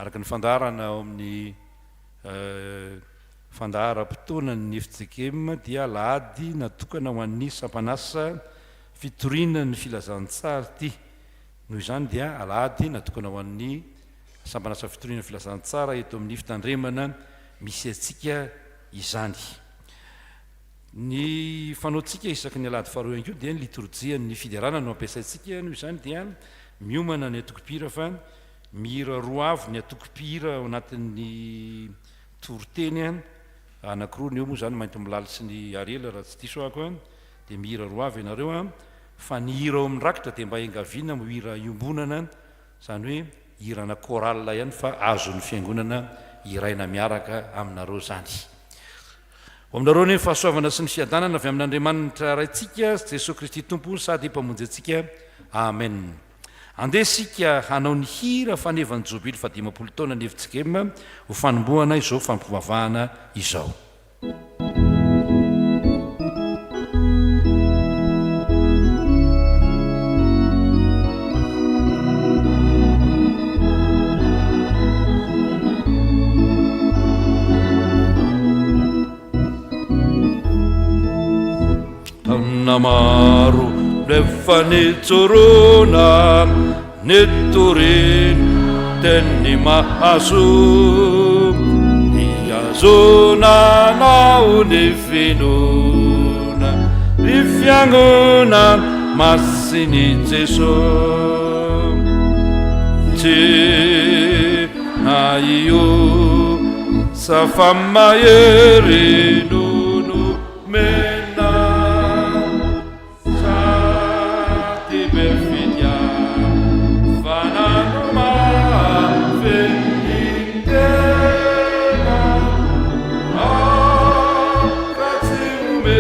araka ny fandarana ao amin'ny fandaharam-potoanany FJKM dia lahady natokana ho an'ny sampanasa fitorinany filazantsara ty. Noho izany dia alahady natokana ho an'ny sampanasa fitorinany filazantsara eto amin'ny fitandremana misy atsika izany. Ny fanaotsika isaky ny alahady faharoa ihany koa dia ny liturjian'ny fiderana no ampiasaitsika. Noho izany dia miomana ny atokopira fa mihira roa avy ny atokopira ao anatin'ny toroteny anankiroa ny eo moa zany mainty milala sy ny arela raha tsy diso ako dia mihira roa avy ianareo fa ny hira ao amin'ny rakitra dia mba engaviana mo hira iombonana zany hoe hirana korala ihany fa azo ny fiangonana iraina miaraka aminareo zany. Aminareo ny fahasoavana sy ny fiadanana avy amin'Andriamanitra raitsika Jesosy Kristy tompo sady mpamonjy antsika. Amen. Andeha sika hanao ny hira fanevany jobily fa 50 taona ny FJKM ho fanombohana izao fampiavahana izao. Taona maro rehefa nitsorona nitoriny tenny mahazo niazonanao ny finona ny fiangona masiny Jesosy tsy na io safamahery nono mena sady befidia fananoma fenitena akatsy ome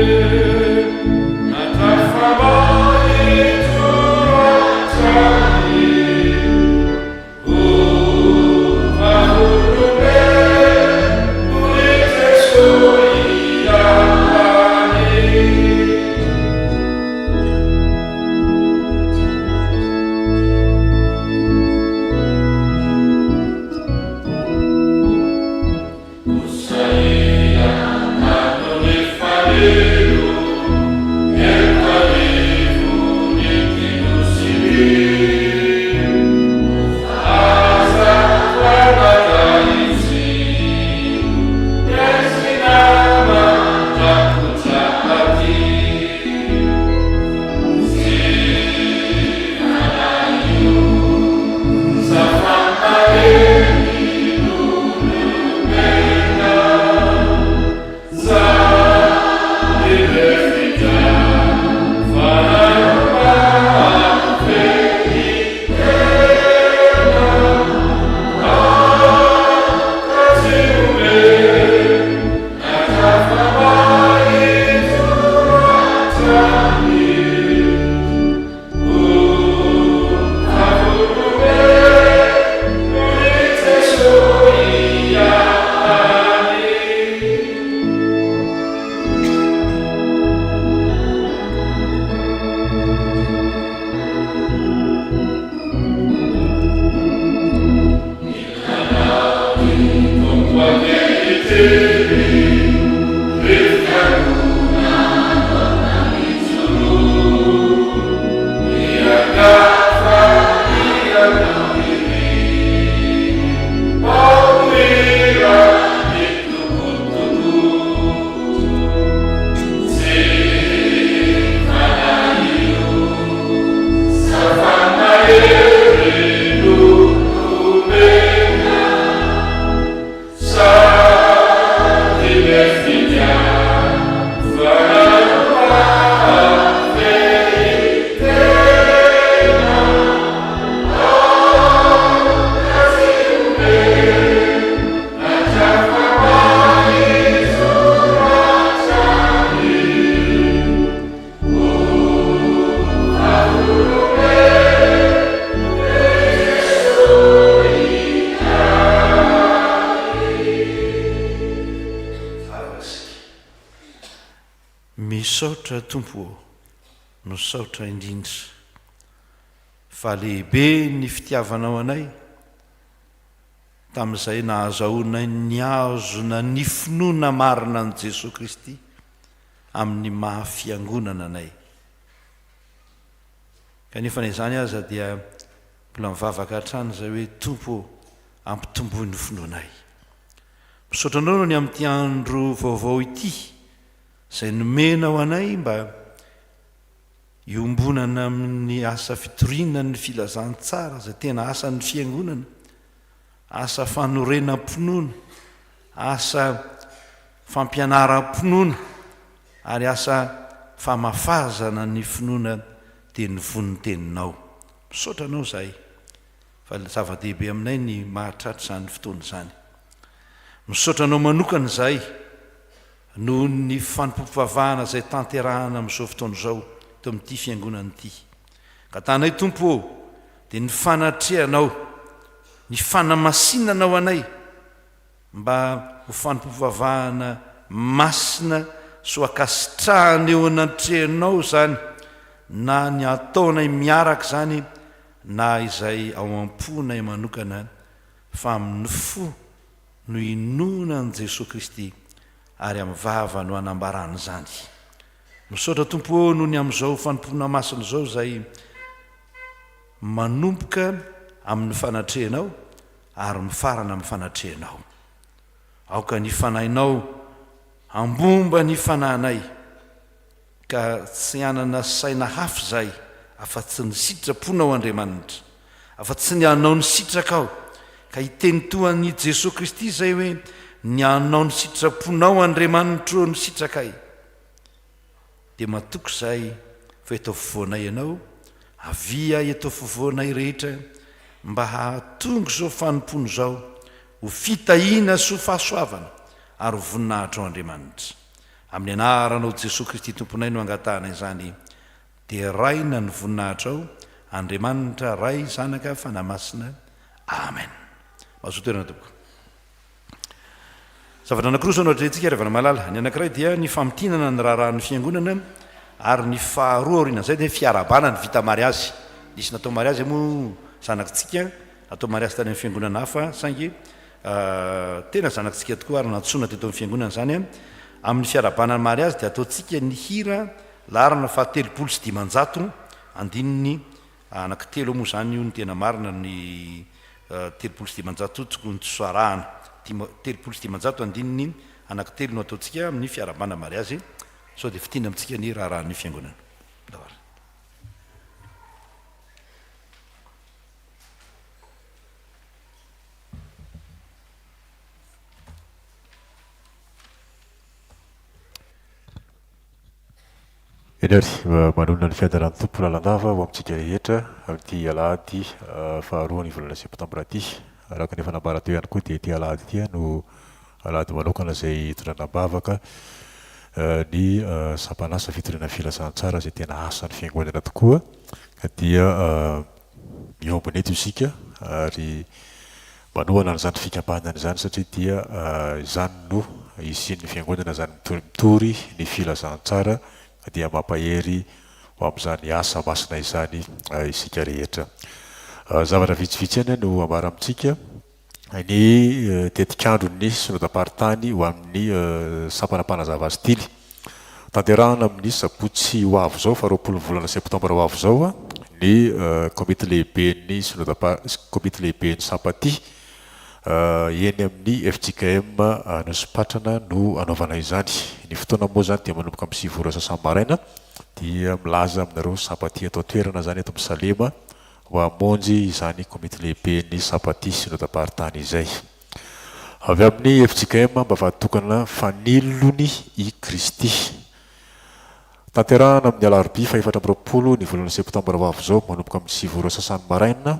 misaotra tompo no saotra indrindra fa lehibe ny fitiavanao anay tamin'izay nahazahoana niazona ny finoana marina an' Jesosy Kristy amin'ny mahafiangonana anay. Kanefa n'izany aza dia mbola mivavaka hatrany izay hoe tompo ampitomboy ny finoanay. Misaotra anao ny amin'ity andro vaovao ity izay nomena ho anay mba iombonana amin'ny asa fitoriana ny filazantsara izay tena asan'ny fiangonana, asa fanorenam-pinoana, asa fampianaram-pinoana ary asa famafazana ny finoana dia ny vonin-teninao. Misaotra anao izay fa zava-dehibe aminay ny mahatratra izany fotoana izany. Misaotra anao manokana izay noho ny fanompompivavahana izay tanterahana amin'izao fotoana izao to amin'ity fiangonana ity. Ka tanay Tompo dia ny fanatrehanao, ny fanamasinanao anay mba ho fanompompivavahana masina so akasitrahana eo anatrehanao izany, na ny ataonay miaraka izany na izay ao am-ponay manokana, fa amin'ny fo no inona an' Jesosy Kristy ary amin'ny vava no anambarana izany. Misaotra Tompo noho ny amin'izao fanompona masina izao izay manomboka amin'ny fanatrehanao ary mifarana amin'ny fanatrehanao. Aoka ny fanahinao ambomba ny fanahinay, ka tsy hanana saina hafa izay afa-tsy ny sitraponao Andriamanitra, afa-tsy ny hanao ny sitrakao, ka hitentoan'i Jesosy Kristy izay hoe ny hanao ny sitraponao Andriamanitra eo ny sitrakay. Dia matoky izay fa eto fovoanay ianao, avia eto fovoanay rehetra mba hahatonga izao fanompona izao ho fitahiana sy ho fahasoavana ary ho voninahitra ao Andriamanitra. Amin'ny anaranao Jesosy Kristy Tomponay no angatahana izany, dia raina ny voninahitra ao Andriamanitra ray zanaka fanamasina. Amen. Mazotoerana tompoko. Zavatra anankiroa zao no atrehantsika rehefa malala. Ny anankiray dia ny famitinana ny raharahan'ny fiangonana ary ny faharoa aoriana izay dia fiarabana ny vita mariazy. Nisy natao mariazy moa zanakitsika, natao mariazy tany amin'ny fiangonana hafa, saingy tena zanakitsika tokoa ary natsoina teto amin'ny fiangonana izany. Amin'ny fiarabana ny mariazy dia ataontsika ny hira larana fa 350 andininy anankitelo moa izany io ny tena marina ny 350 tokony tsoarahana. 350 andininy anankitelo no ataontsika amin'ny fiarabana mariazy, sao dia fitina amintsika ny raharahan'ny fiangonana. Enary manonona ny fiadarany tompo lalandava ho amintsika rehetra amin'ity alahady faharoa ny volana septambra ity. Araka ny fanambara teo ihany koa dia ity alahady ity no alahady manokana izay tonanam-bavaka ny sampanasa fitoriana filasan-tsara izay tena asan'ny fiangonana tokoa, ka dia miombona eto isika ary manohana n'izany fikambanana izany satria dia izany no isian'ny fiangonana izany mitory ny filasan-tsara, ka dia mampahery ho amin'izany asa masina izany isika rehetra. Zavatra vitsivitsy ihany no ambara amintsika ny tetikandro ny synodam-paritany ho amin'ny sampana mpanazava azy tily. Tanterahana amin'ny sabotsy ho avy zao fa 20 volana septambra ho avy zao ny komite lehibe ny komite lehibe ny sampaty eny amin'ny FJKM Nosipatrana no anaovana izany. Ny fotoana moa zany dia manomboka amin'ny 7 ora sasam-maraina dia milaza aminareo sampaty atao toerana zany eto amin'ny Salema ho hamonjy izany komite lehibe ny sampaty synodam-paritany izay. Avy amin'ny FJKM mba vahatokana fanilony i Kristy. Tanterahana amin'ny alarobia fa 4 ny volana septambra ho avy zao manomboka amin'ny 7 ora sasam-maraina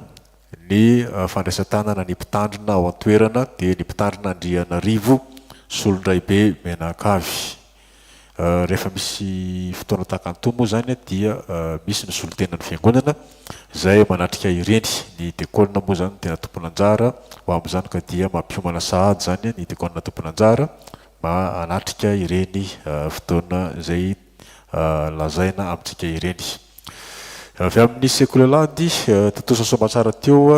ny fandraisan-tanana ny mpitandrina ao an-toerana dia ny mpitandrina Andrianarivo Solondraibe Menakavy. Rehefa misy fotoana tahak'an'itony moa zany dia misy ny solotenan'ny fiangonana izay manatrika ireny. Ny dekolina moa zany tena tompona anjara ho amin'izany, ka dia mampiomana sahady zany ny dekolina tompona anjara manatrika ireny fotoana izay lazaina amintsika ireny. Avy amin'ny sekolelady totoa sosomatsara teo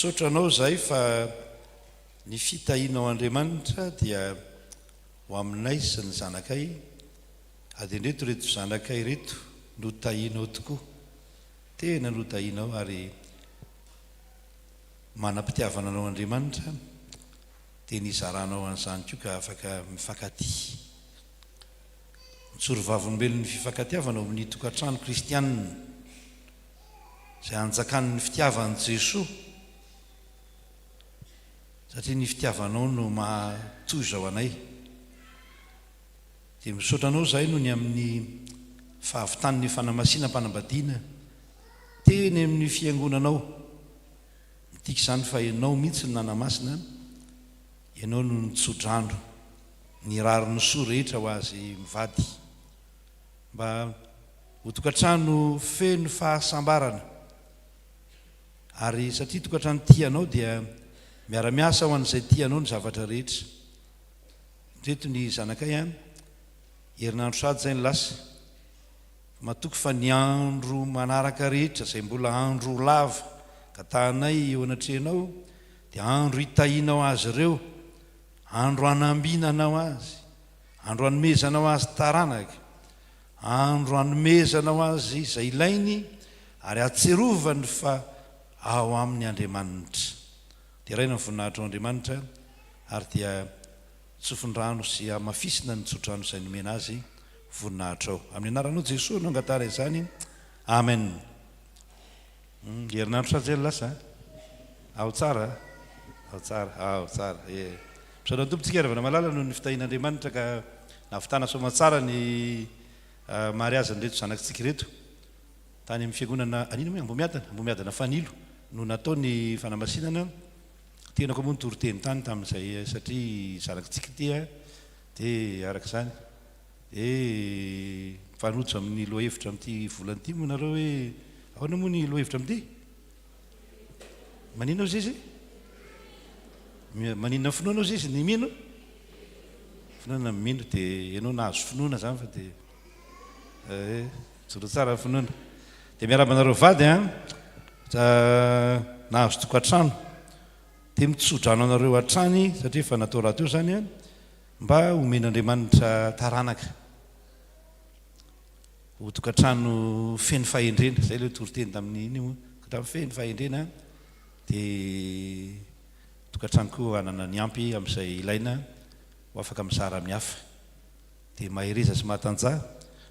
misaotra anao zay fa ny fitahianao Andriamanitra dia ho aminay sy ny zanakay ady ndreto reto zanakay reto no tahianao tokoa, tena no tahianao ary manam-pitiavana anao Andriamanitra dia nizaranao an'izany koa ka afaka mifankatia. Mitsoro vavolombelon'ny fifankatiavana ao amin'ny tokantrano kristianina izay anjakan'ny fitiavan'i Jesoa, satria ny fitiavanao no mahatoza ao anay. Dia misaotra anao zahay no ny amin'ny fahavitan'ny fanamasinam-panambadiana teny amin'ny fiangonanao, mitika izany fa ianao mihitsy ny nanamasina, ianao no nitsodrano ny rariny soa rehetra ho azy mivady, mba ho tokantrano feno fahasambarana. Ary satria tokantrano tianao dia miara-miasa ho an'izay tianao ny zavatra rehetra. Reto ny zanakay herinandro sady zay ny lasa, matoky fa ny andro manaraka rehetra izay mbola andro lava ka tahanay eo anatrehanao dia andro hitahinao azy ireo, andro hanambinanao azy, andro hanomezanao azy taranaka, andro hanomezanao azy izay ilainy ary atserovany fa ao amin'ny Andriamanitra. Dia raina ny voninahitra ao Andriamanitra ary dia tsofindrano sy amafisina ny tsodrano izay nomena azy voninahitra ao. Amin'ny anaranao Jesosy no angatara izany. Amen. Herinandro sady zay lasa ao tsara, ao tsara, ao tsara. Misaotra ny tompontsika ravana malala noho ny fitahin'Andriamanitra ka nahavitana soamantsara ny mariazy ny reto zanakitsika reto tany amin'ny fiangonana anino moa Ambomiadana Fanilo no natao ny fanamasinana. Tenako moa ny toroteny tany tamin'izay satria zanakitsika tia dia araka izany dia mifanojo amin'ny lohahevitra amin'ity volanyity moa nareo hoe ahoana moa ny lohahevitra amin'ity? Maninona ao zizy? Maninona finoana ao zizy? Ny mino? Finoana mino dia ianao nahazo finoana zany fa dia joro tsara finoana. Dia miarabanareo vady nahazo tokantrano dia mitsodrano anareo hatrany satria fa natao raha teo zany mba homen'Andriamanitra taranaka ho tokantrano feno fahendrena. Zay ilay toroteny tamin'ny feno fahendrena dia tokantrano koa hanana ny ampy amin'izay ilaina ho afaka mizara amin'ny hafa. Dia mahereza sy mahatanjah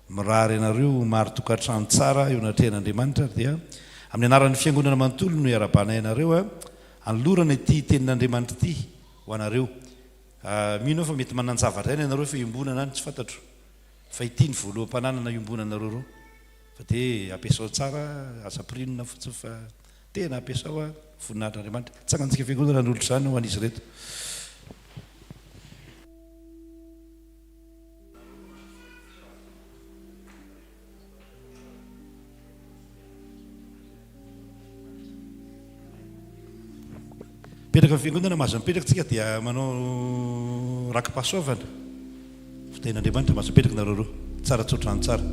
mirary ianareo maro tokantrano tsara eo anatrehan'Andriamanitra dia amin'ny anaran'ny fiangonana manontolo no iarabanay ianareo anolorana ity tenin'Andriamanitra ity ho anareo. Mino fa mety mananjavatra iny ianareo fa iombonana any tsy fantatro fa ity ny voaloham-pananana iombonanareo reo fa dia ampiasao tsara, aza-pirinona fotsiny fa tena ampiasao voninahitr'Andriamanitra. Tsangantsika fiangonana n'olo izany ho an'izy reto. Mipetraka fiangonana mahazo mipetraka tsika dia manao raki-pahasoavana fitahin'Andriamanitra mahazo mipetraka nareo reo tsara tsotrano tsara.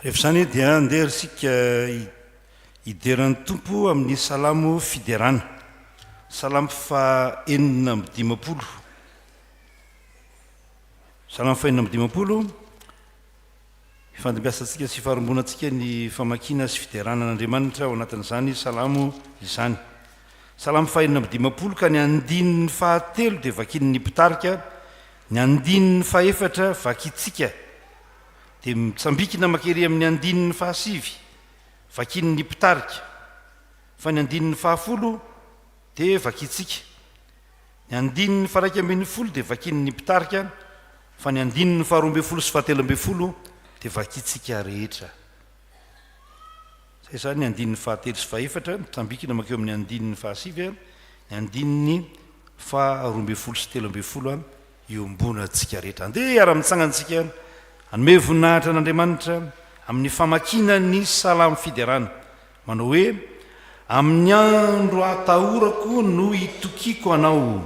rehefa zany dia andeha sika hideran'ny tompo amin'ny salamo fiderana salamo fa enina amby dimapolo salamo fa enina amby dimapolo ifandimbiasantsika sy faharombonantsika ny famakina sy fideranan'andriamanitra ao anatin'izany salamo izany salamo fa enina amby dimapolo ka ny andinin'ny fahatelo dia vakin'ny mpitarika ny andinin'ny faefatra vakitsika dia mitsambikina makery amin'ny andinin'ny fahasivy vakin'ny mpitarika fa ny andinin'ny fahafolo dia vakitsika ny andinin'ny faraika ambin'ny folo dia vakin'ny mpitarika fa ny andinin'ny faharoa ambin'ny folo sy fahatelo ambin'ny folo dia vakitsika rehetra zay zany ny andinin'ny fahatelo sy faefatra mitsambikina makeo amin'ny andinin'ny fahasivy ny andinin'ny faharoa ambin'ny folo sy telo ambin'ny folo iombonantsika rehetra andeha iara-mitsangantsika hanome voninahitra an'Andriamanitra amin'ny famakinany salamo fiderana manao hoe amin'ny andro atahorako no itokiko anao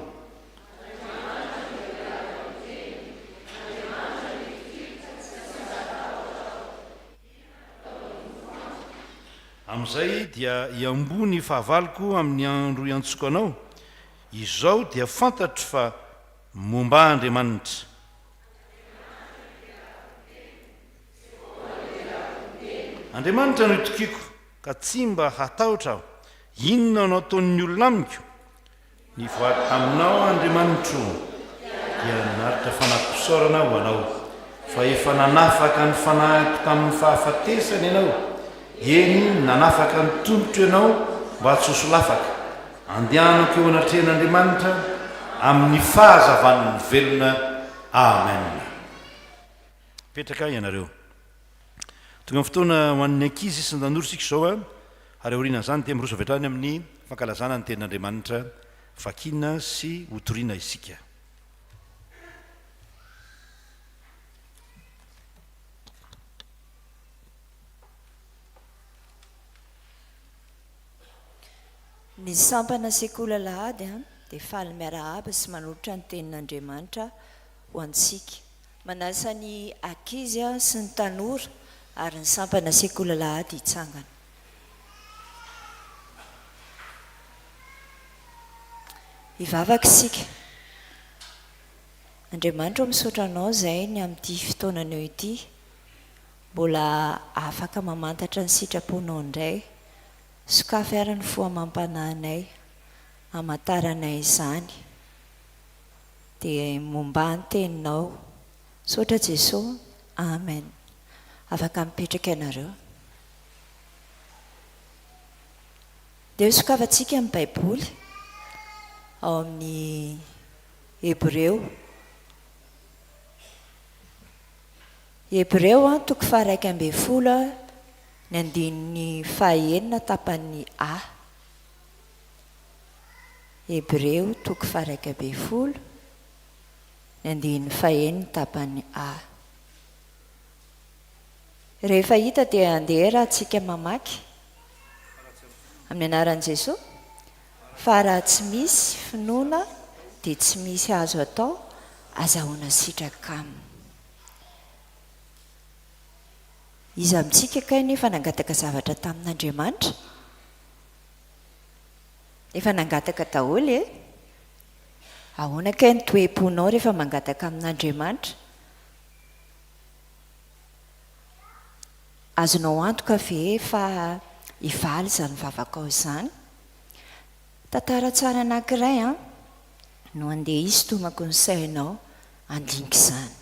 amin'izay dia iambony fahavaloko amin'ny andro iantsoko anao izao dia fantatro fa momba Andriamanitra Andriamanitra no itokiko ka tsy mba hatahotra aho inona no ataon'ny olona amiko ny voataminao Andriamanitro dia naritra fanakosorana ho anao fa efa nanafaka ny fanahiko tamin'ny fahafatesany ianao eny nanafaka ny tombotro ianao mba tsy hosolafaka andehanako eo anatrehan'Andriamanitra amin'ny fahazavan'ny velona amen petraka ianareo tonga fotoana ho an'ny ankizy sy ny tanora sika izao ary aoriana zany dia miroso avy hatrany amin'ny fankalazana ny tenin'Andriamanitra vakina sy hotoriana isika ny sampana sekola lahady dia faly miarahaba sy manolotra ny tenin'Andriamanitra ho antsika manasa ny ankizy sy ny tanora ary ny sampana sekola lahady hitsangana hivavaka isika Andriamanitra misaotra anao zay ny amin'ity fotoananao ity mbola afaka mamantatra ny sitraponao indray sokafy ary ny fohamam-panahinay amataranay izany dia momba ny teninao saotra Jesosy amen afaka mipetraka ianareo dia sokafantsika amin'ny baiboly ao amin'ny Hebreo toko faha 1 ny andininy fahaenina tapany A Hebreo toko faha 1 ny andininy fahaenina tapany A rehefa hita dia andeha raha tsika mamaky amin'ny anaran'i Jesosy fa raha tsy misy finoana dia tsy misy azo atao azahoana sitraka aminy izy amintsika kay nefa nangataka zavatra tamin'Andriamanitra efa nangataka daholo ahoana kay ny toe-ponao rehefa mangataka amin'Andriamanitra azonao antoka ve fa hivaly izany vavakao izany tantara tsara anankiray no andeha izy tomako ny sainao andinika izany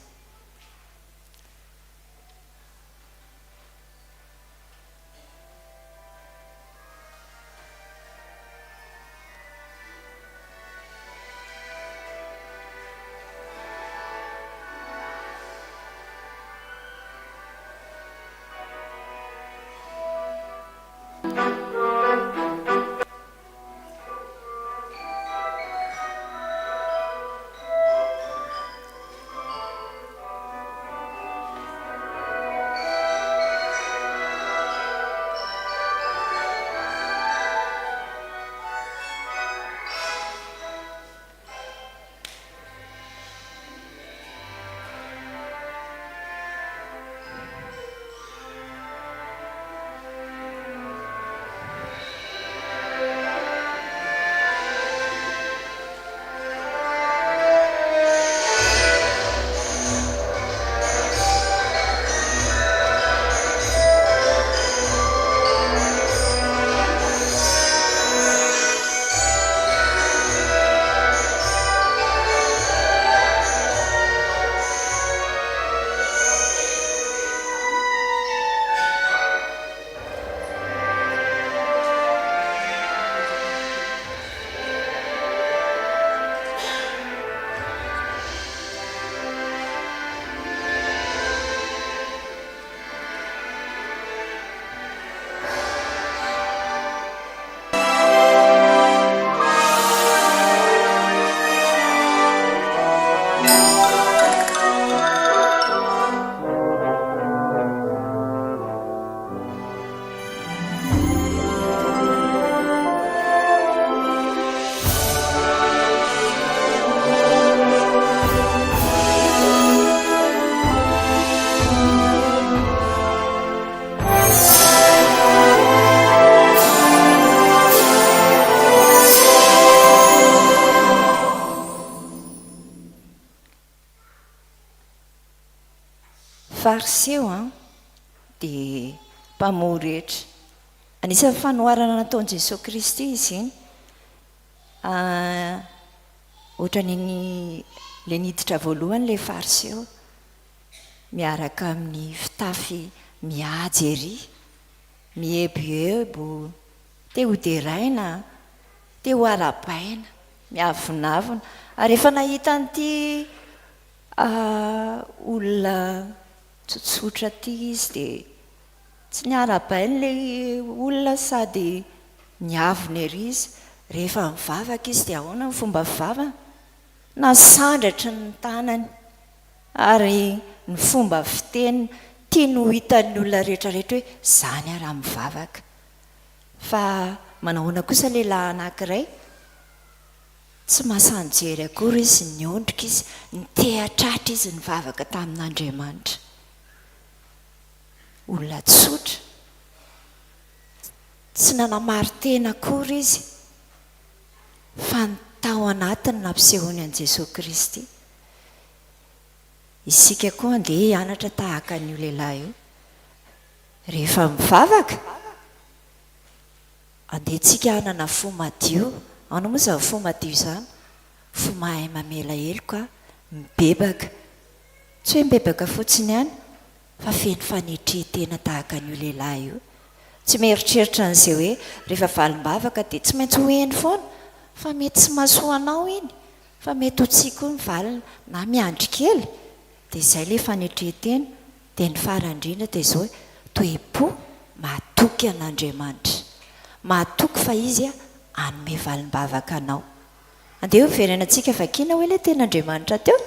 fariseo dia mpamoa rehetra. Anisan'ny fanoharana nataon'i Jesosy Kristy izy iny. Ohatran'iny le niditra voalohany le fariseo miaraka amin'ny fitafy mihaja ery, mieboebo, te ho deraina, te ho arabaina, miavonavona. Ary efa nahita an'ity olona tsotsotra ty izy dia tsy niarabainy le olona sady niavona ery izy. Rehefa mivavaka izy dia ahoana ny fomba fivavana? Nasandratra ny tanany ary ny fomba fiteny tiany ho hitan'ny olona rehetrarehetra hoe zany araha mivavaka. Fa manahoana kosa lehilahy anankiray tsy masanjery akory izy, niondrika izy, nitehatratra izy nivavaka tamin'Andriamanitra. Olona tsotra, tsy nanamary-tena akory izy, fa ny tao anatiny nampisehoany an'i Jesosy Kristy. Isika koa andeha hianatra tahaka an'io lehilahy io. Rehefa mivavaka, andehantsika hanana fo madio. Anao moa izany fo madio izany? Fo mahay mamela heloka, mibebaka. Tsy hoe mibebaka fotsiny ihany, fa feno fanetretena tahaka an'io lehilahy io. Tsy mieritreritra an'izay hoe rehefa valim-bavaka dia tsy maintsy ho heny foana, fa mety tsy mahasoa anao iny, fa mety ho tsihy koa ny valina na miandry kely. Dia izay ilay fanetretena. Dia ny farany indrindra dia izao hoe toe-po mahatoky an'Andriamanitra. Mahatoky fa izy hanome valim-bavaka anao. Andeha ho verenantsika vakiana hoe ilay ten'Andriamanitra teo.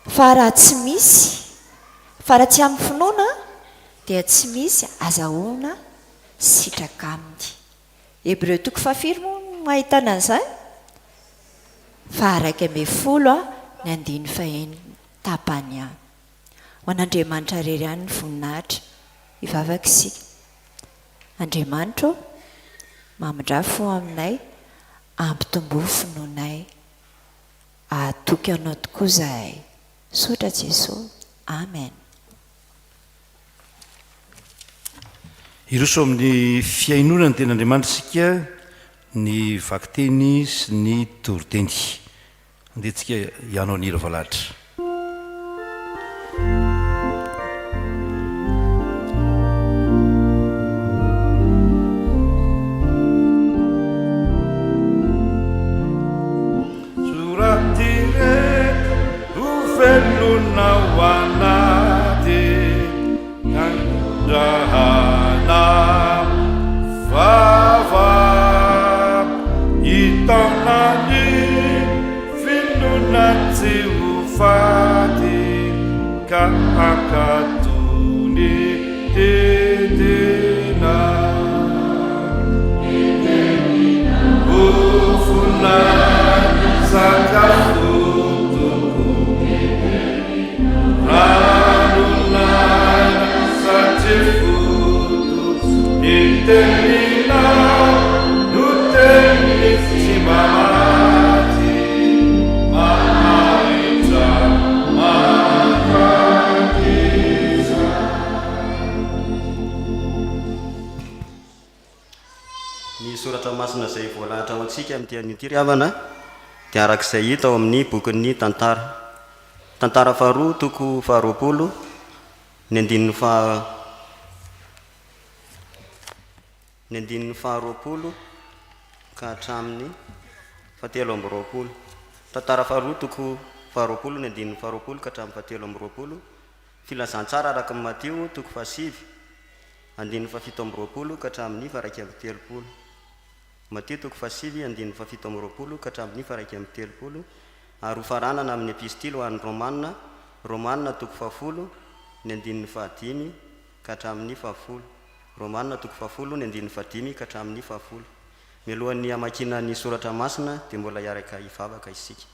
Fa raha tsy misy, fa raha tsy amin'ny finoana dia tsy misy azahoana sitraka aminy. Hebreo 4 moa no ahitana an'izany. Fa 1:10 tapany ihany. Ho an'Andriamanitra rery ihany ny voninahitra hivavaka isika. Andriamanitra mamindra fo aminay, ampitombo finoanay, ahatoky anao tokoa zahay. Sotra Jesosy. Amen. Iroso amin'ny fiainona ny ten'Andriamanitra isika ny vakiteny sy ny toriteny. Andehantsika hianao an'ira valahatra. Tiavana dia arak'izay hita ao amin'ny bokin'ny tantara faharoa toko faharoapolo ny andininy faharoapolo ka hatramin'ny fahatelo amby roapolo. Tantara faharoa toko faharoapolo ny andininy faharoapolo ka hatramin'ny fahatelo amby roapolo. Filazantsara araka ny Mateo toko fahasivy andininy fahafito amby roapolo ka hatramin'ny faharaiky amby telopolo. Mateo toko fahasivy andininy fahafito amby roapolo ka hatramin'ny faharaiky amby telopolo. Ary ho faranana amin'ny epistily ho an'ny Romanina toko fahafolo ny andininy fahadimy ka hatramin'ny fahafolo. Romanina toko fahafolo ny andininy fahadimy ka hatramin'ny fahafolo. Mialohan'ny hamakina ny soratra masina dia mbola hiaraka hivavaka isika.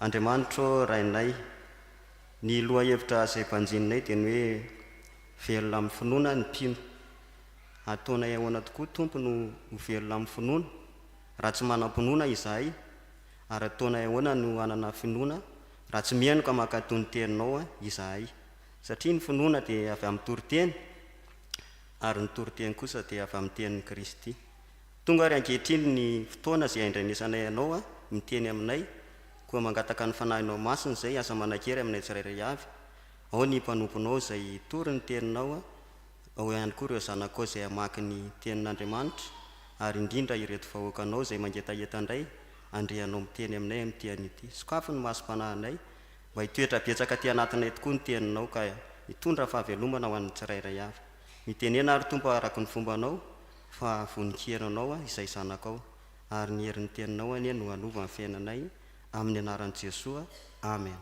Andriamanitra rainay, ny loha hevitra izay mpanjininay dia ny hoe velona amin'ny finoana ny mpino. Ataonay ahoana tokoa tompo no velona amin'ny finoana raha tsy manam-pinoana izahay, ary ataonay ahoana no hanana finoana raha tsy mihaino ka makatony teninao izahay satria ny finoana dia avy amin'ny toriteny ary ny toriteny kosa dia avy amin'ny tenin'ny Kristy. Tonga ary ankehitriny ny fotoana izay aindranisanay ianao miteny aminay koa mangataka ny fanahinao masina izay asa manan-kery aminay tsirairay avy. Ao ny mpanomponao izay tory ny teninao, ao ihany koa ireo zanakao izay hamaky ny tenin'Andriamanitra, ary indrindra ireto vahoakanao izay mangetaheta indray andrehanao miteny aminay amin'ity an'ity. Sokafo ny masom-panahinay mba hitoetra betsaka aty anatinay tokoa ny teninao ka hitondra fahavelomana ho an'ny tsirairay avy. Mitenena ary Tompo araka ny fombanao fa voninkeranao izay zanakao, ary ny herin'ny teninao anie no hanova ny fiainanay amin'ny anaran'i Jesosy. Amen.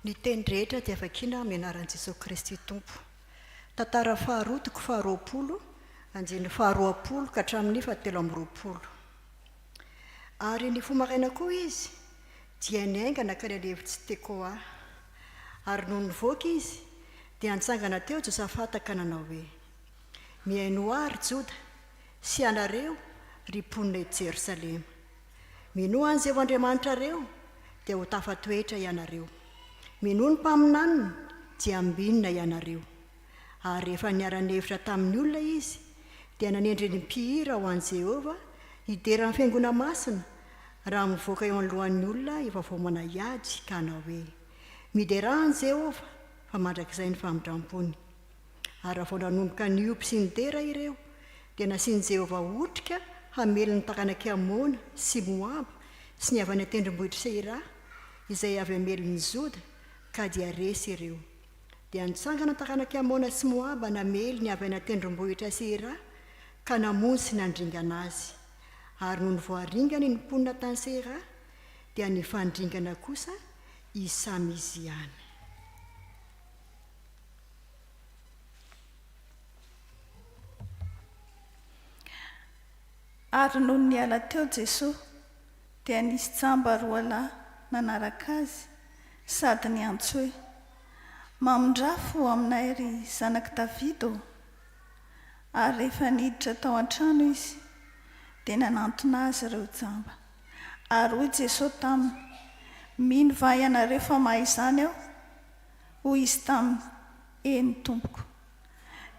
Ny teny rehetra dia vakina amin'ny anaran'i Jesosy Kristy Tompo. Tantara faharoa toko faharoapolo anjiny faharoapolo ka hatramin'ny 720. Ary ny fomaraina koa izy dia niaingana ka nalevitsy Tekoa, ary noho nivoaka izy dia antsangana teo Josafata ka nanao hoe: mihaino ary Joda sy anareo ry mponina Jerosalema, mino an'izay Andriamanitra reo dia ho tafatoetra ianareo, mino ny mpaminaniny dia ambinina ianareo. Ary rehefa niara-nevitra tamin'ny olona izy dia nanendry ny mpihira ho an'i Jehova hidera amin'ny fiangona masina raha mivoaka eo anoloan'ny olona efa vao manaiady ka hanao hoe: miderahan Jehova fa mandrakizay ny famindram-pony. Ary raha vao nanomboka niompy sy nidera ireo dia nasiany Jehova otrika hamely ny takanak' Amona sy Moaba sy ny avy any tendrombohitra Seira izay avy hamely ny Joda ka dia resy ireo. Dia nitsangana takanak' Amona sy Moaba namely ny avy any tendrombohitra Seira ka namono sy nandringana azy. Ary noho ny voaringany ny mponina tany Seira dia nifandringana kosa i Samiziany. Ary noho ny ala teo Jesosy dia nisy tsamba roa lahy nanaraka azy sady ny antso hoe: mamondrafo aminay ry zanaky Davida. Ary rehefa niditra tao an-trano izy dia nanantona azy ireo tsamba. Ary hoy Jesosy taminy: mino va ianareo fa mahay izany aho? Hoy izy taminy: eny Tompoko.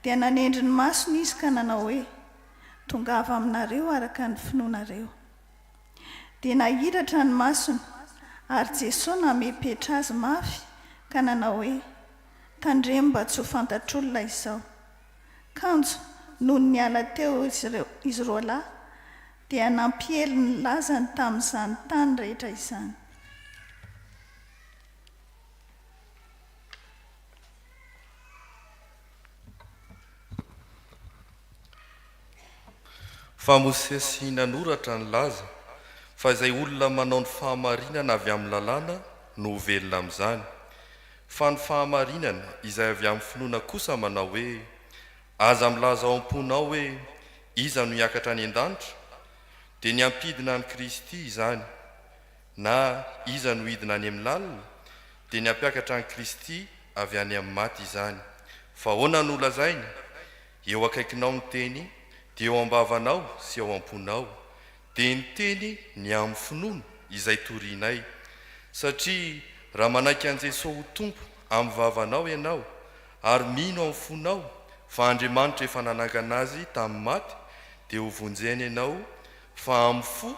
Dia nanendry ny masony izy ka nanao hoe: tongava aminareo araka ny finoanareo. Dia nahiratra ny masony, ary Jesosy namepetra azy mafy ka nanao hoe: tandremo mba tsy ho fantatr'olona izao. Kanjo noho ny ala teo izy roa lahy dia nampiely ny lazany tamin'izany tany rehetra izany. Fa Mosesy nanoratra ny laza fa izay olona manao ny fahamarinana avy amin'ny lalàna no velona amin'izany. Fa ny fahamarinana izay avy amin'ny finoana kosa manao hoe: aza milaza ao am-ponao hoe iza no hiakatra any an-danitra, dia ny ampidina ny Kristy izany, na iza no hidina any amin'ny lalina, dia ny ampiakatra ny Kristy avy any amin'ny maty izany. Fa ahoana no lazaina? Eo akaikinao ny teny, dia eo ambavanao sy eo am-ponao, dia ny teny ny amin'ny finoana izay torianay. Satria raha manaiky an Jesosy ho Tompo amin'ny vavanao ianao, ary mino amin'ny fonao fa Andriamanitra efa nanangana azy tamin'ny maty, dia ho vonjeny ianao fa amin'ny fo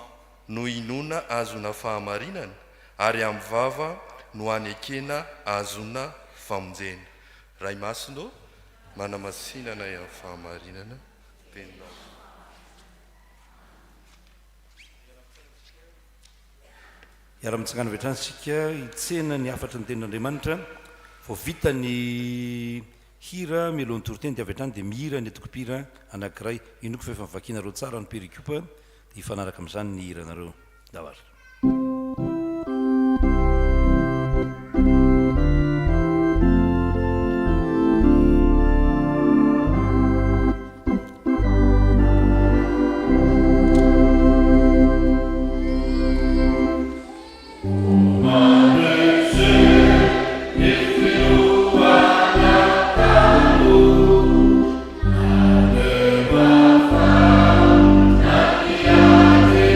no inona azona fahamarinana, ary amin'ny vava no anekena azona famonjena. Ray masonao manamasinana amin'ny fahamarinana teninao. Iara-mitsangana avy hatrany sika hitsena ny afatra ny tenin'Andriamanitra, vao vita ny hira mialohan'ny toriteny dia avy hatrany dia mihira ny atokopira anankiray. Inoko fa efa mivakianareo tsara ny perikupa dia hifanaraka amin'izany ny hiranareo davatra. Yeah.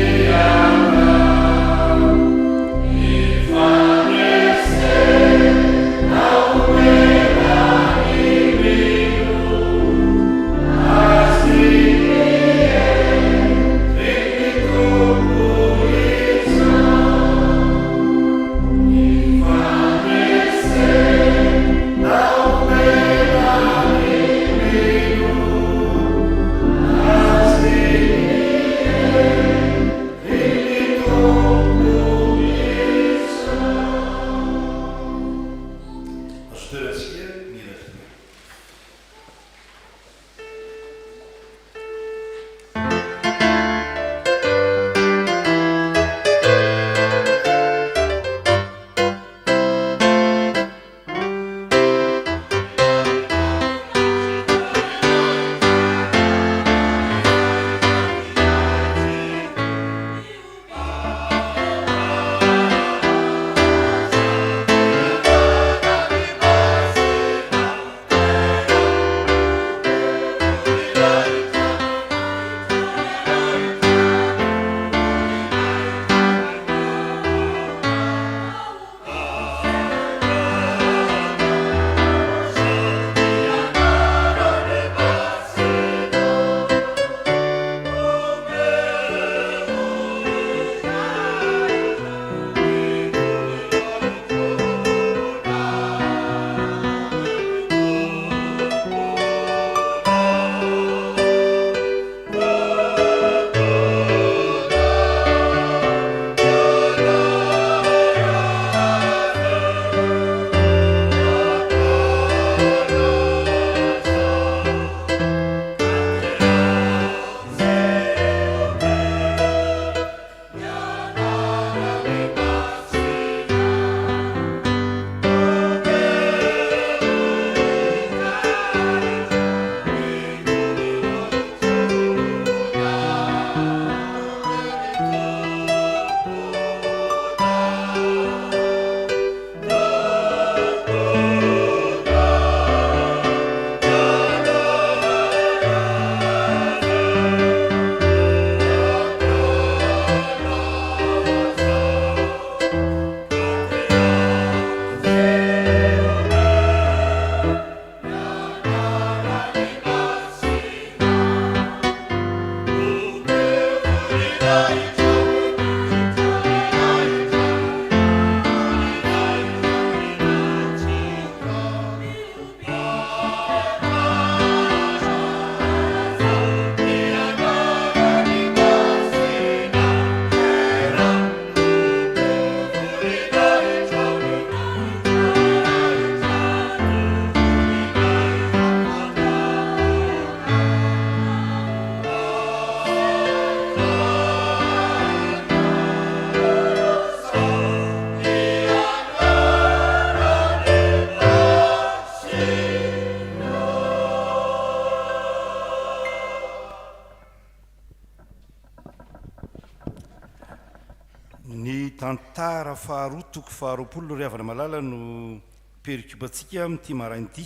tantara faharoa toko faharoapolo ry havana malala no perikupantsika amin'ity marain'ity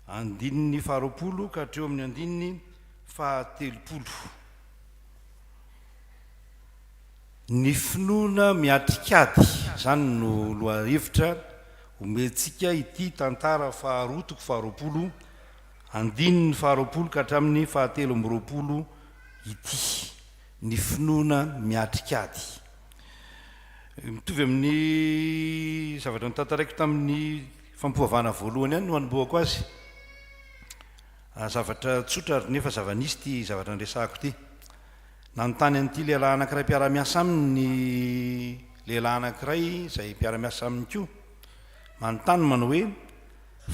andininy faharoapolo ka hatreo amin'ny andininy fahatelopolo. Ny finoana miatrikady zany no lohahevitra omentsika ity tantara faharoa toko faharoapolo andininy faharoapolo ka hatramin'ny fahatelo amby roapolo ity ny finoana miatrikady. Mitovy amin'ny zavatra notantaraiko tamin'ny fampoavana voalohany ihany no hanomboako azy. Zavatra tsotra ary nefa zava-nisy ity zavatra nresahako ity. Nanontany an'ity lehilahy anankiray mpiara-miasa aminy lehilahy anankiray izay mpiara-miasa aminy koa. Manontany manao hoe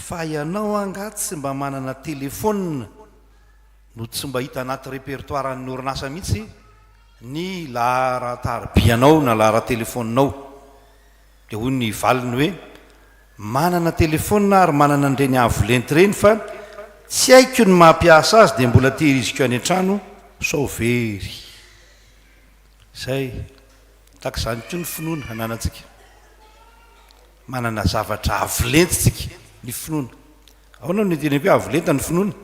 fa ianao angaty tsy mba manana telefona no tsy mba hita anaty repertoara ny orinasa mihitsy ny lahara-taribianao na lahara-telefoninao. Dia hoy ny valiny hoe manana telefona ary manana an'ireny avolenta ireny fa tsy haiko ny mampiasa azy dia mbola tehiriziko any an-trano sao very. Izay tahaka izany koa ny finoana ananantsika. Manana zavatra avolentitsika ny finoana. Ahoana no teny hoe avolenta ny finoana?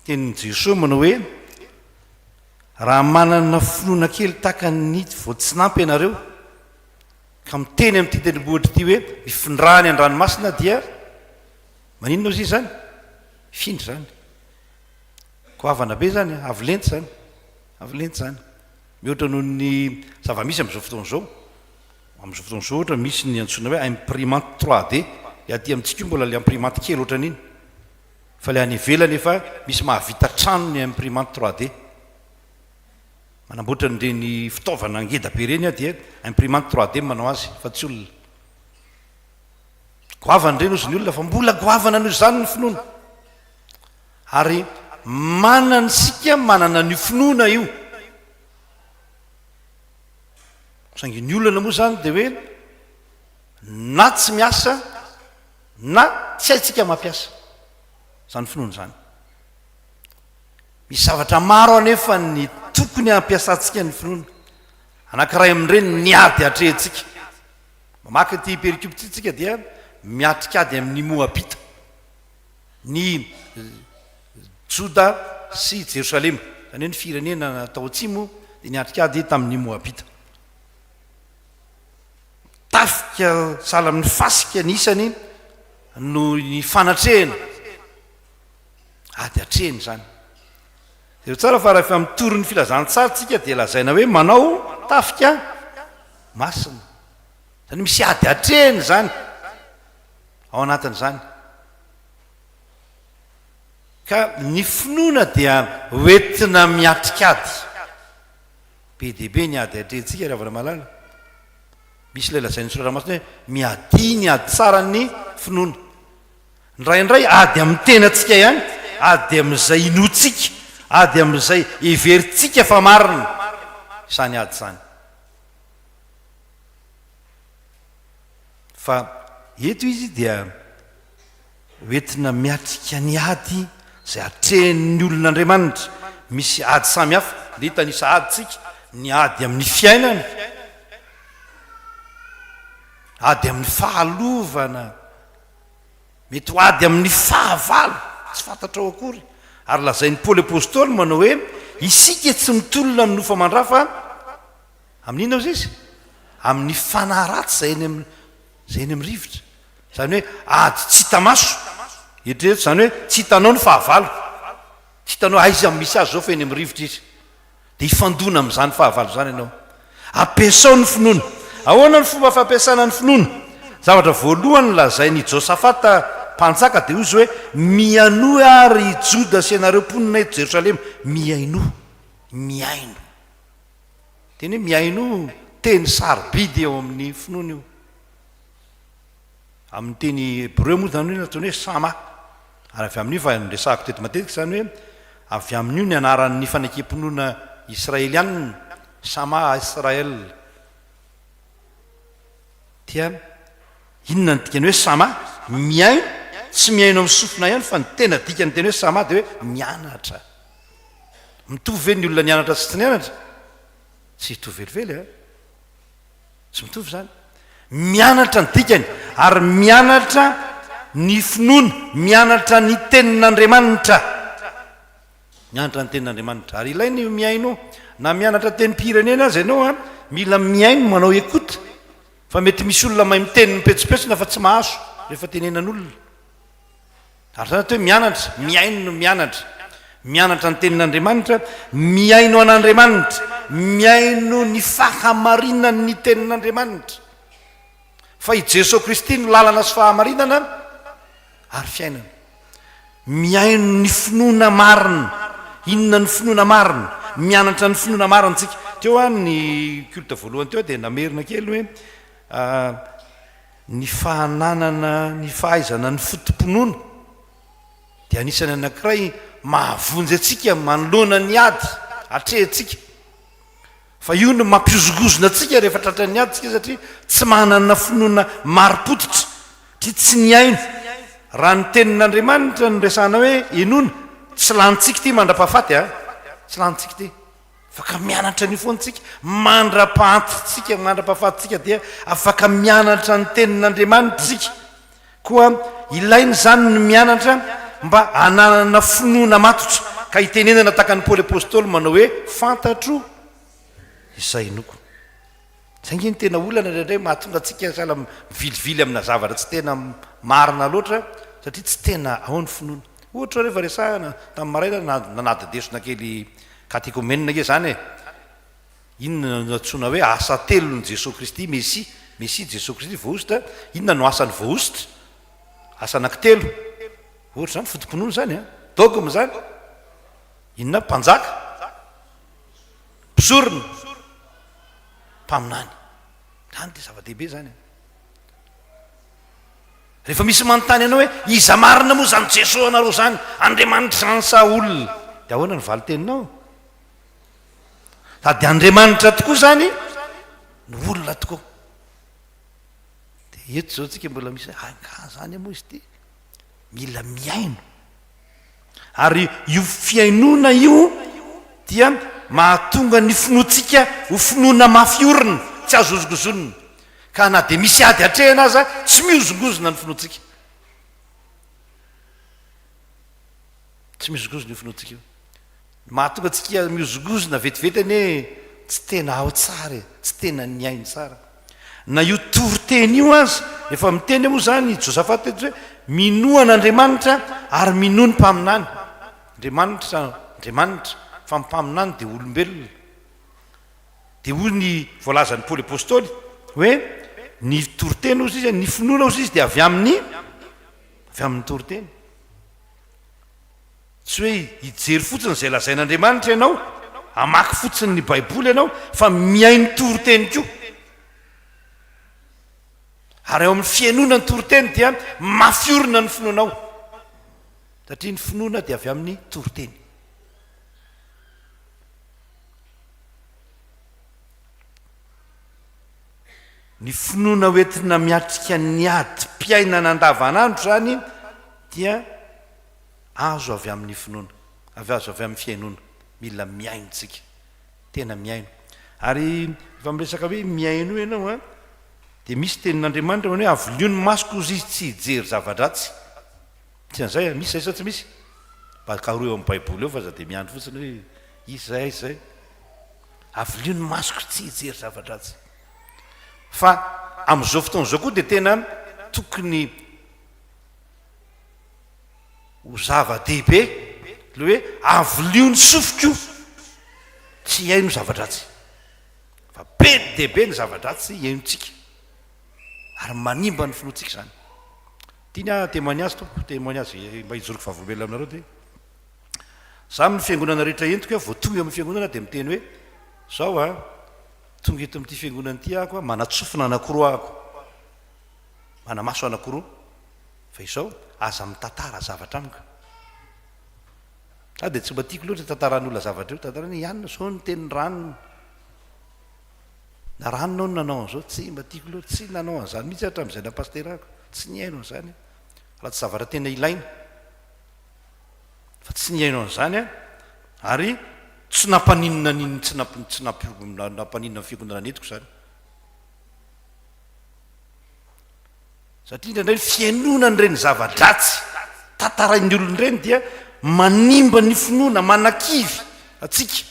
Tenin'i Jesosy manao hoe raha manana finoana kely tahaka ny voatsinampy ianareo ka miteny amin'ity tendrombohitra ity hoe mifindrahany an-dranomasina dia maninona izy zany? Findry zany. Koavana be zany, avolenta zany. Avolenta zany. Mihoatra noho ny zava-misy amin'izao fotoana izao. Amin'izao fotoana izao ohatra misy ny antsoina hoe imprimante 3D. Aty amintsika io mbola le imprimante kely ohatran'iny. Fa le any ivelany efa misy mahavita trano ny imprimante 3D. Manamboatra n'ireny fitaovana ngeda be ireny dia imprimante 3D manao azy fa tsy olona. Goavana ireny ozy ny olona fa mbola goavana noho izany ny finoana. Ary manana sika manana ny finoana io. Saingy ny olona moa zany dia hoe na tsy miasa na tsy haitsika mampiasa zany finoana zany. Misy zavatra maro anefa ny tokony hampiasantsika ny finoana. Anankiray amin'ireny ny ady hatrehantsika. Mamaky ity perikopitsika dia miatrikady amin'ny Moabita, ny Joda sy Jerosalema, zany hoe ny firenena tao atsimo dia niatrikady tamin'ny Moabita. Tafika sahala amin'ny fasika ny isany no ny fanatrehana. Ady hatrehany zany. Dia tsara fa raha efa mitoro ny filazantsara tsika dia lazaina hoe manao tafika masina. Zany misy ady hatrehany zany ao anatin'izany. Ka ny finoana dia hoentina miatrikady. Be dia be ny ady hatrehantsika ravana malala. Misy ilay lazainy soraramasina hoe miadiny ady tsara ny finoana. Ndraindray ady amin'ny tenantsika ihany, ady amin'izay inotsika, ady amin'izay everitsika fa marina izany ady izany. Fa eto izy dia hoentina miatrika ny ady izay hatrehan'ny olon'Andriamanitra. Misy ady samihafa, dia hitanisa aditsika, ny ady amin'ny fiainana, ady amin'ny fahalovana, mety ho ady amin'ny fahavalo, tsy fantatrao akory. Ary lazain'ny Paoly apôstôly manao hoe isika tsy mitolona amin'ny nofaman-drà fa amin'inona ozy izy? Amin'ny fanahy ratsy izay eny amin'ny rivotra. Zany hoe ady tsy hita maso. Eritrereto zany hoe tsy hitanao ny fahavalo, tsy hitanao aiza misy azy zao fa eny amin'ny rivotra izy. Dia hifandona amin'izany fahavalo zany ianao. Ampiasao ny finoana. Ahoana ny fomba fampiasana ny finoana? Zavatra voalohany lazainy Josafata mpanjaka dia ozy hoe mianohy ary Joda sy ianareo mponina eto Jerosalema, miainoho, miaino. Teny hoe miainoho teny sarobidy eo amin'ny finoana io. Amin'ny teny Hébreu moa zany hoe nataony hoe sama. Ary avy amin'io fa nresahako teto matetika zany hoe avy amin'io ny anaran'ny fanekem-pinoana Israelianina, sama Israel. Dia inona ny dikany hoe sama? Miaino, tsy miaino amin'ny sofina ihany fa ny tena dikany teny hoe sama dia hoe mianatra. Mitovy ve ny olona nianatra sy tsy nianatra? Tsy hitovelively a. tsy mitovy zany mianatra ny dikany ary mianatra ny finoana mianatra ny tenin'andriamanitra mianatra ny tenin'andriamanitra ary ilay ny miaino na mianatra teny pirenena azy ianao a mila miaino manao ekota fa mety misy olona mahay miteny mipetsipetsona fa tsy mahazo rehefa tenenan'olona ary zany hoe mianatra miaino no mianatra ny tenin'andriamanitra miaino an'andriamanitra miaino ny fahamarinany ny tenin'andriamanitra fa i Jesosy Kristy no lalana sy fahamarinana ary fiainana miaino ny finoana marina inona ny finoana marina mianatra ny finoana marina tsika teo a ny culte voalohany teo dia namerina kely hoe ny fahananana ny fahaizana ny fotom-pinoana dia anisany anankiray mahavonjy atsika manoloana ny ady atrehantsika fa io no mampiozogozona atsika rehefa tratra ny ady tsika satria tsy manana finoana marim-potitra ty tsy ny aino raha ny tenin'andriamanitra no resana hoe enona tsy lanitsika ty mandra-pahafaty a tsy lanitsika ty afaka mianatra ny foantsika mandra-pahatitsika mandra-pahafatitsika dia afaka mianatra ny tenin'andriamanitra tsika koa ilainy zany ny mianatra mba hananana finoana matotra ka hitenenana taka ny Paoly apôstôly manao hoe fantatro izay noko zay ngy ny tena olana ndraindray mahatonga atsika sala mivilivily amina zavatra tsy tena marina loatra satria tsy tena ao ny finoana ohatra rehefa resahana tamin'ny maraina nanadidesona kely katekomenina ke zany e inona natsona hoe asa telon' Jesosy Kristy Messia Jesosy Kristy voaositra inona no asany voaositra asa anankitelo ohatra zany fotom-pinoana zany a dogme zany inona mpanjaka mpisorona mpaminany zany de zava-dehibe zany rehefa misy manontany ianao hoe iza marina moa zany Jesosy anareo zany Andriamanitra zany sa olona de ahoana ny valiteninao sady Andriamanitra tokoa zany ny olona tokoa de eto zao tsika mbola misy anga zany moa izy ty mila miaino ary io fiainona io dia mahatonga ny finoantsika ho finoana mafiorina tsy azozogozonina ka na de misy ady atrehana aza tsy miozongozona ny finoantsika tsy miozongozona io finoantsika io mahatonga atsika miozongozona vetivety any hoe tsy tena ao tsara tsy tena ny aino tsara na io toriteny io azy efa miteny moa zany Josafata hoe minoan'Andriamanitra ary minoany mpaminany Andriamanitra fa mpaminany de olombelona de hoy ny voalazan'ny Paoly apôstôly hoe ny toriteny ozy izy ny finoana ozy izy de avy amin'ny toriteny tsy hoe hijery fotsiny zay lazain'Andriamanitra ianao amaky fotsiny ny baiboly ianao fa miainy toriteny koa ary eo amin'ny fiainona ny toriteny dia mafiorina ny finoanao satria ny finoana dia avy amin'ny toriteny ny finoana hoentina miatrika ny ady-piainana andavanandro zany dia azo avy amin'ny finoana azo avy amin'ny fiainona mila miainotsika tena miaino ary efa miresaka hoe miaino io ianao a de misy tenin'Andriamanitra hoe aviliony masoko ozy izy tsy hijery zava-dratsy tsy an'izay misy zay sa tsy misy bakaroa eo amin'ny baiboly eo fa za de miandro fotsiny hoe izy zay aviliony masoko tsy hijery zava-dratsy fa am'izao fotoana zao koa de tena tokony ho zava-dehibe le hoe aviliony sofiko tsy iaino zava-dratsy fa be dehibe ny zava-dratsy iainotsika ary manimba ny finoantsika zany tiana témoignage tompoko témoignage mba hijoroko fahavolombelona aminareo de za amin'ny fiangonana rehetra entiko hoe voatonga amin'ny fiangonana de miteny hoe zao a tonga eto amin'ity fiangonana ity ahako a manatsofina anankiroa ahako manamaso anankiroa fa izao aza mitantara zavatra amika de tsy mba tiako loatra tantaran'olona zavatra io tantarany ianona zao ny teny ranony na ranonao no nanao an'izao tsy mba tiako loatra tsy nanao an'izany mihitsy hatramin'izay napasterako tsy ny aino an'izany raha tsy zavatra tena ilaina fa tsy ny aino an'izany a ary tsy nampaninona niny tsy nampaninona ny fiangonana netiko zany satria indraindray fiainonany reny zava-dratsy tantarain'ny olony reny dia manimba ny finoana manakivy atsika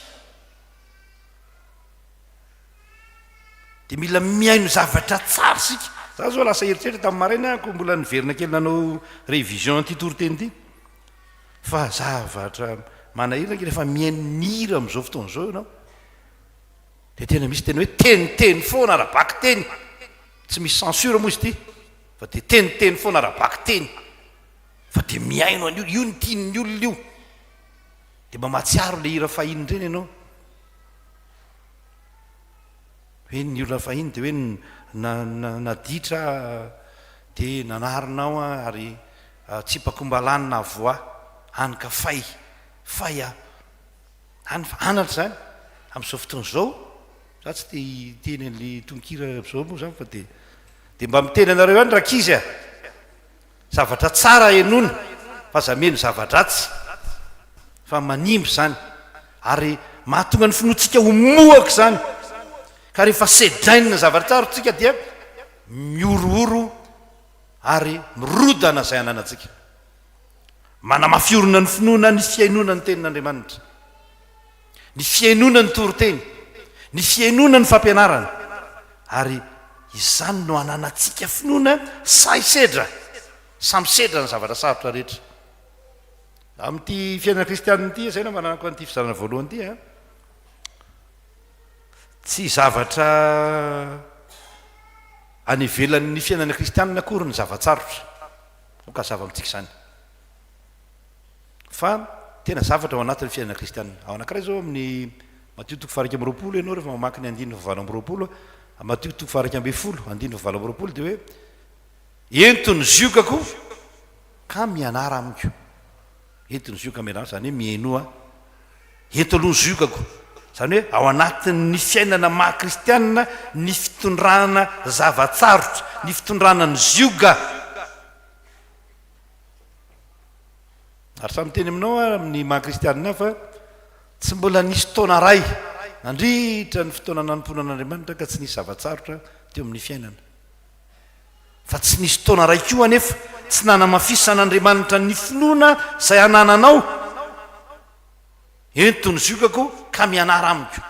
dia mila miaino zavatra tsara sika za zao lasa eritreritra tamin'ny maraina ko mbola niverina kely nanao révision ty toroteny ty fa zavatra manahirana ke rehefa miaino ny hira am'izao fotoana zao ianao dia tena misy tena hoe teniteny foana rabaky teny tsy misy censure moa izy ty fa dia teniteny foana rabaky teny fa dia miaino an'io io ny tian'ny olona io dia mba mahatsiaro le hira fahiny reny ianao hoe ny olona fahiny dia hoe naditra dia nanarinao ary tsipakombalanina voa hanika fay anatra zany amin'izao fotoana zao za tsy te teny an'le tonkira zao moa zany fa dia mba miteny anareo any rakizy a zavatra tsara enona fa zameno zava-dratsy fa manimby zany ary mahatonga ny finoantsika ho mohaka zany ka rehefa sedrainina zavatra tsara tsika dia miorooro ary mirodana zay ananatsika manamafiorona ny finoana ny fiainona ny tenin'andriamanitra ny fiainona ny toroteny ny fiainona ny fampianarana ary izany no ananatsika finoana saisedra samy sedra ny zavatra sarotra rehetra amin'ity fiainana kristianina ity zay na mananako an'ity fizarana voalohany ity a tsy zavatra any ivelan'ny fiainana kristianina akory ny zavatsarotra ka zava amintsika izany fa tena zavatra ao anatin'ny fiainana kristianina ao anankiray zao amin'ny Matthieu toko faharaiky amby roapolo ianao rehefa mamaky ny andininy valo amby roapolo Matthieu toko faharaiky amby folo andininy valo amby roapolo dia hoe entony ziokako ka mianara amiko entony zioka mianara zany hoe miainoa ento aloha ny ziokako zany hoe ao anatin'ny fiainana maha-kristianina ny fitondrana zavatsarotra ny fitondrana ny zioga ary samy teny aminao amin'ny maha-kristianina fa tsy mbola nisy taona ray nandritra ny fotoana nanomponan'andriamanitra ka tsy nisy zavatsarotra teo amin'ny fiainana fa tsy nisy taona ray koa anefa tsy nanamafisan'andriamanitra ny finoana zay anananao entony ziokako ka mianara amiko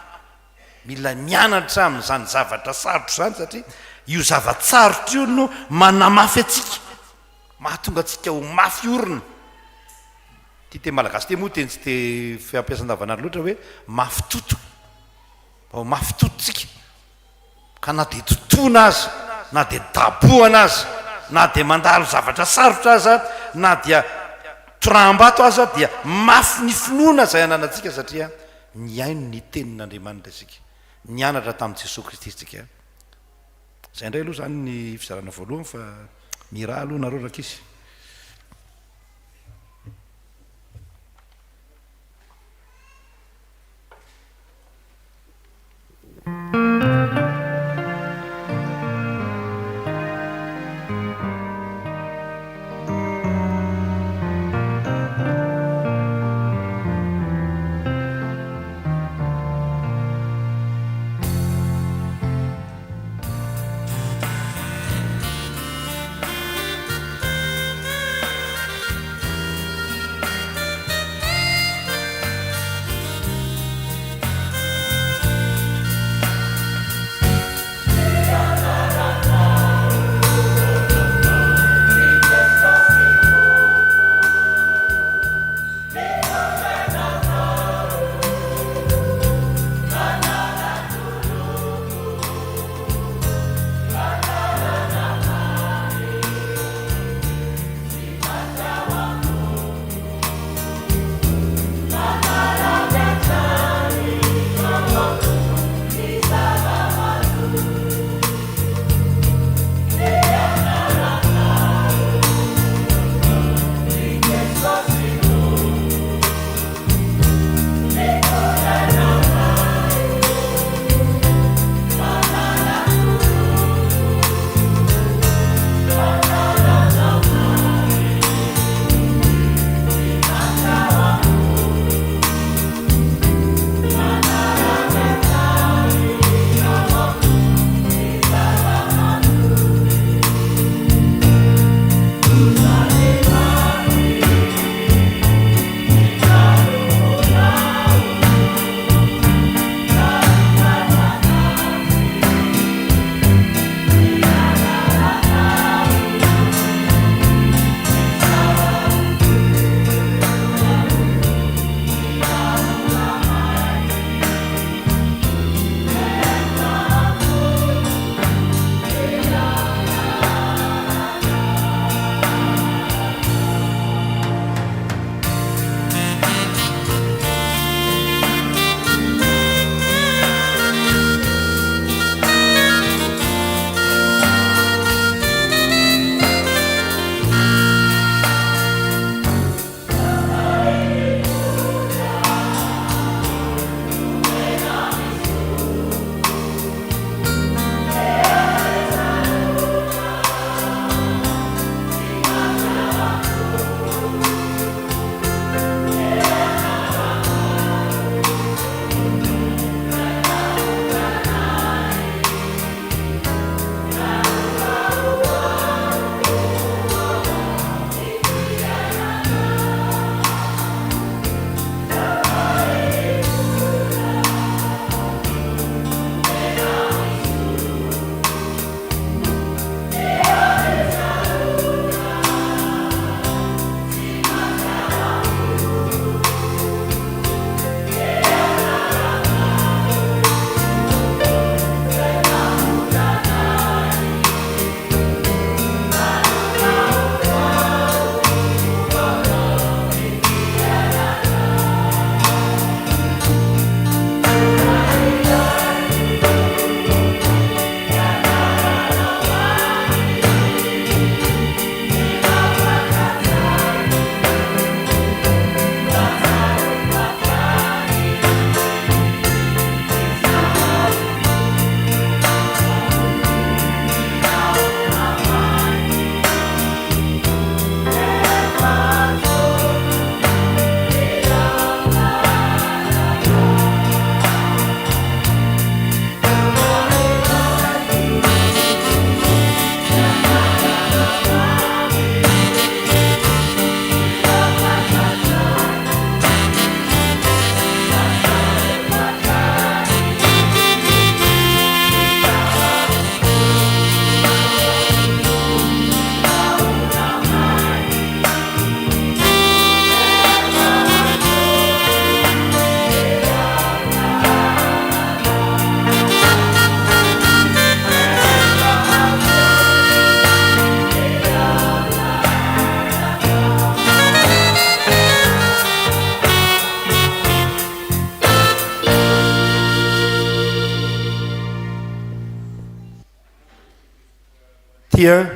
mila mianatra amin'izany zavatra sarotra zany satria io zavatsarotra io no manamafy atsika mahatonga atsika ho mafy orina ty te malagasy te moa teny tsy te fampiasan-davanandro loatra hoe mafy tototsika ka na de totoana azy na de daboana azy na de mandalo zavatra sarotra azy na dia torambato azy dia mafy ny finoana zay ananatsika satria niaino ny tenin'andriamanitra isika nianatra tamin'i Jesosy Kristy tsika zay indray aloha zany ny fizarana voalohany fa miraha aloha nareo rakisy tia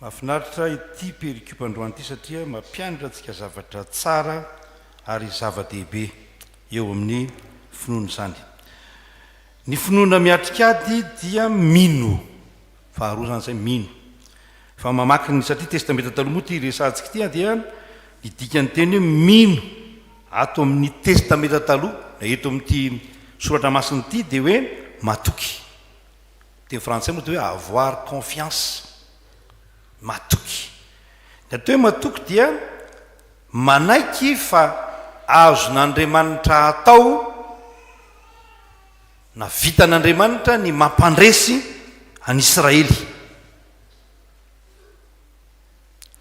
mahafinaritra ity pericupandroany ity satria mampianatra antsika zavatra tsara ary zava-dehibe eo amin'ny finoana izany. Ny finoana miatrikady dia mino faharoa zany zay mino fa mamaky ny satria testamenta taloha moa ty resantsika ity dia ny dikany teny hoe mino ato amin'ny testamenta taloha na eto amin'ity soratra masiny ity dia hoe matoky. Teny frantsay moa dia hoe avoir confiance, matoky. Da toe matoky dia manaiky fa azon'Andriamanitra atao na vitan'Andriamanitra ny mampandresy an'Israely.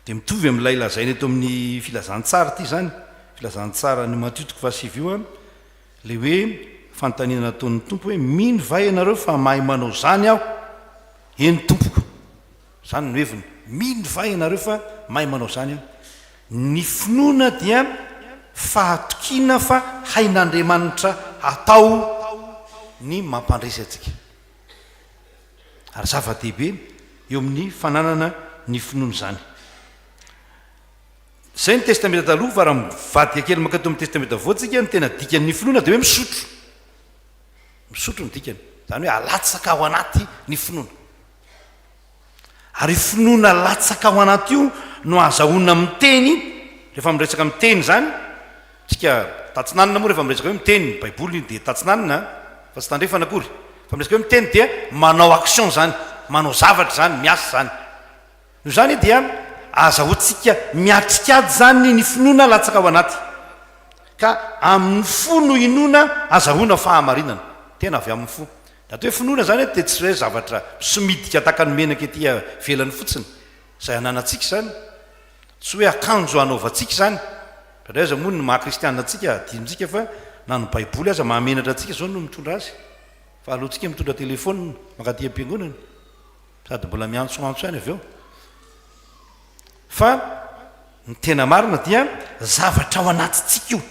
Dia mitovy amin'ilay lazainy eto amin'ny filazantsara ity zany, filazantsara ny Matio 7 le hoe fanontaniana nataon'ny tompo hoe mino va ianareo fa mahay manao zany aho, eny tompoko. Zany no heviny, mino va ianareo fa mahay manao zany aho. Ny finoana dia fahatokiana fa hain'Andriamanitra atao ny mampandresy atsika. Ary zava-dehibe eo amin'ny fananana ny finoana zany. Zay ny testamenta taloha fa raha mivadika kely makato amin'ny testamenta voatsika ny tena dikan'ny finoana dia hoe misotro. Misotro ny dikany. Zany hoe alatsaka ao anaty ny finoana. Ary finoana latsaka ao anaty io no azahoana miteny, rehefa miresaka miteny zany, tsika tatsinanina moa rehefa miresaka hoe miteny, baiboly dia tatsinanina fa tsy tandrefana akory. Fa miresaka hoe miteny dia manao action zany, manao zavatra zany, miasa zany. Io zany dia azahoantsika miatrikady zany ny finoana latsaka ao anaty. Ka amin'ny fo no inoana azahoana fahamarinana. Tena avy amin'ny fo. Da hoe finoana zany dia tsy hoe zavatra somidika tahaka ny menaka ety velany fotsiny. Zay ananantsika zany. Tsy hoe akanjo anaovantsika zany. Satria aza moa ny maha-kristianina antsika adinontsika fa na ny baiboly aza mahamenatra antsika zao no mitondra azy. Fa alohantsika mitondra telefônina mankaty am-piangonana. Sady mbola miantsoantso ihany avy eo. Fa ny tena marina dia zavatra ao anatintsika io.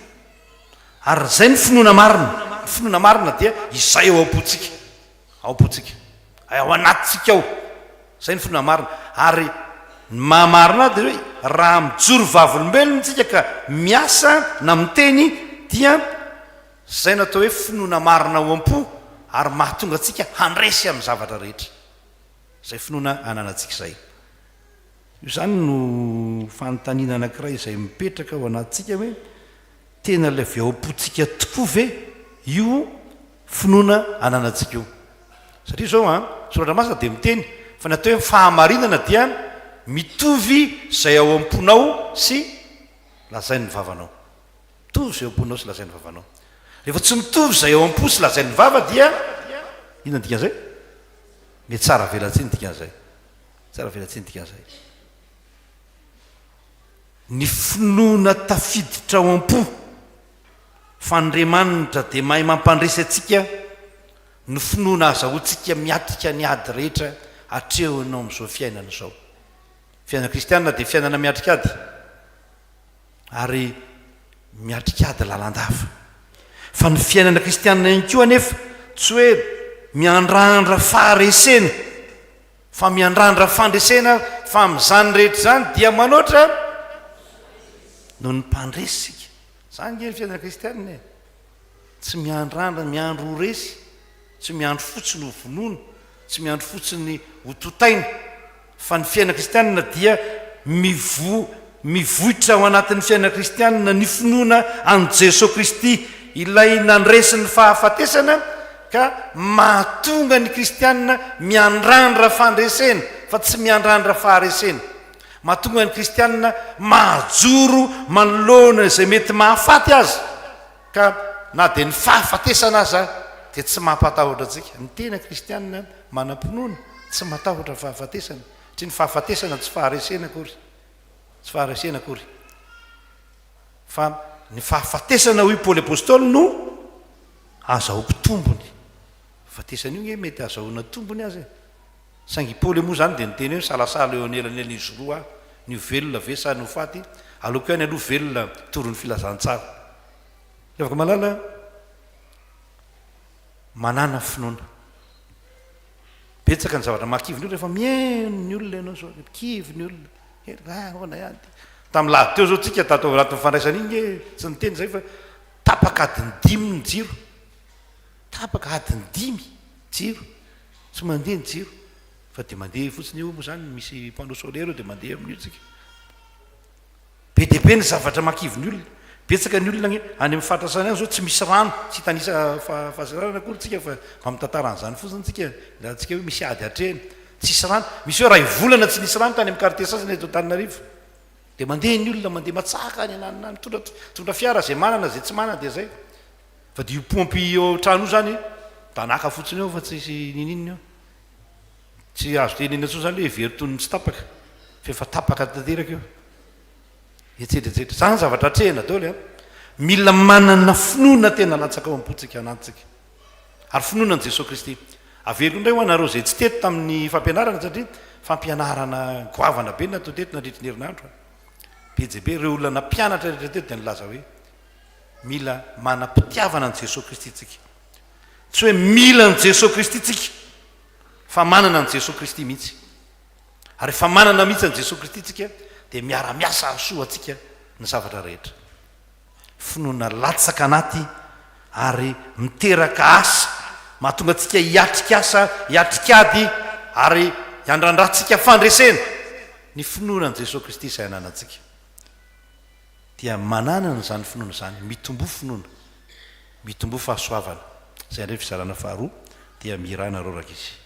Ary zay ny finoana marina. Ny finoana marina dia izay ao am-potsika. Ao am-potsika. Ao anatintsika ao. Zay ny finoana marina. Ary mahamarina dia hoe raha mijoro vavolombelona tsika ka miasa na miteny dia zay natao hoe finoana marina ao am-po ary mahatonga antsika handresy amin'ny zavatra rehetra. Zay finoana ananantsika zay. Io zany no fanontaniana anankiray izay mipetraka ao anatintsika hoe tena ilay avy ao am-potsika tokoa ve io finoana ananantsika io. Satria zao soratra masina dia miteny fa natao hoe fahamarinana dia mitovy zay ao am-ponao sy lazain'ny vavanao. Mitovy zay ao am-ponao sy lazain'ny vavanao. Rehefa tsy mitovy zay ao am-po sy lazain'ny vava dia inona ny dikan'izay? Mety tsara velantsiny dikan'izay. Tsara velantsiny dikan'izay. Ny finoana tafiditra ao am-po fa Andriamanitra dia mahay mampandresy atsika ny finoana azahoantsika miatrika ny ady rehetra hatrehoanao amin'izao fiainana izao. Fiainana kristianina dia fiainana miatrikady ary miatrikady lalandava. Fa ny fiainana kristianina ihany koa anefa tsy hoe miandrandra faharesena fa miandrandra fandresena fa amin'izany rehetra zany dia manoatra no ny mpandresika. Zany ny fiainana kristianina. Tsy miandrandra miandro ho resy, tsy miandro fotsiny ho vonoina, tsy miandro fotsiny ho totaina. Fa ny fiainana kristianina dia mivohitra ao anatin'ny fiainana kristianina ny finoana an' Jesosy Kristy ilay nandresy ny fahafatesana ka mahatonga ny kristianina miandrandra fandresena fa tsy miandrandra faharesena. Mahatonga ny kristianina mahajoro manoloana izay mety mahafaty azy ka na dia ny fahafatesana aza dia tsy mampatahotra antsika. Ny tena kristianina manam-pinoana tsy matahotra fahafatesana. Tsy ny fahafatesana tsy faharesena akory. Tsy faharesena akory. Fa ny fahafatesana hoy Paoly apôstôly no azahoako tombony. Fahafatesana io mety azahoana tombony azy. Saingy Paoly moa zany dia niteny hoe salasala eo anelanela izy roa ny velona ve sa ny ho faty aleoko ihany aloha velona toron'ny filazantsara. Afaka malala manana finoana. betsaka ny zavatra makivy ny olona rehefa mieno ny olona ianao zao kivy ny olona ona ihany tamin'ny lady teo zao tsika tatao anatin'ny fandraisana iny tsy niteny zay fa tapaka adiny 5 ny jiro tapaka adiny 5 jiro tsy mandeha ny jiro fa de mandeha fotsiny eo moa zany misy panneau solaire eo de mandeha amin'io tsika be deabe ny zavatra makivy ny olona betsaka ny olona any amin'ny fahatrasana any zao tsy misy rano tsy hitanisa fahazarana akory tsika fa mamitataranyzany fotsiny tsika tsika hoe misy ady atrehny tsisy rano misy hoe raha ivolana tsy nisy rano tany amin'ny quartier sasany eto Antananarivo de mandeha ny olona mandeha matsaka any ananina mitondra fiara zay manana zay tsy manana de zay fa de io pompy eo trano io zany tanaka fotsiny eo fa tsisy ninina eo tsy azo tenena tso zany hoe veritony tsy tapaka fa efa tapaka tanteraka eo etsetretsetra zany zavatra atrehina daoly mila manana finoana tena latsaka ao ampotsika anatytsika ary finoana an' Jesosy Kristy averiko indray ho anareo zay tsy teto tamin'ny fampianarana satria fampianarana goavana be natao teto nandritry ny herinandro be je be reo olona nampianatra rehetra teto de nilaza hoe mila manam-pitiavana an' Jesosy Kristy tsika tsy hoe mila an' Jesosy Kristy tsika fa manana an' Jesosy Kristy mihitsy ary efa manana mihitsy an' Jesosy Kristy tsika de miara-miasa asoa atsika ny zavatra rehetra finoana latsaka anaty ary miteraka asa mahatonga atsika hiatrika asa hiatrikady ary hiandrandratsika fandresena ny finoana an' Jesosy Kristy izay ananatsika dia mananana zany finoana zany mitombo finoana mitombo fahasoavana zay ndray fizarana faharoa dia mirana roraka izy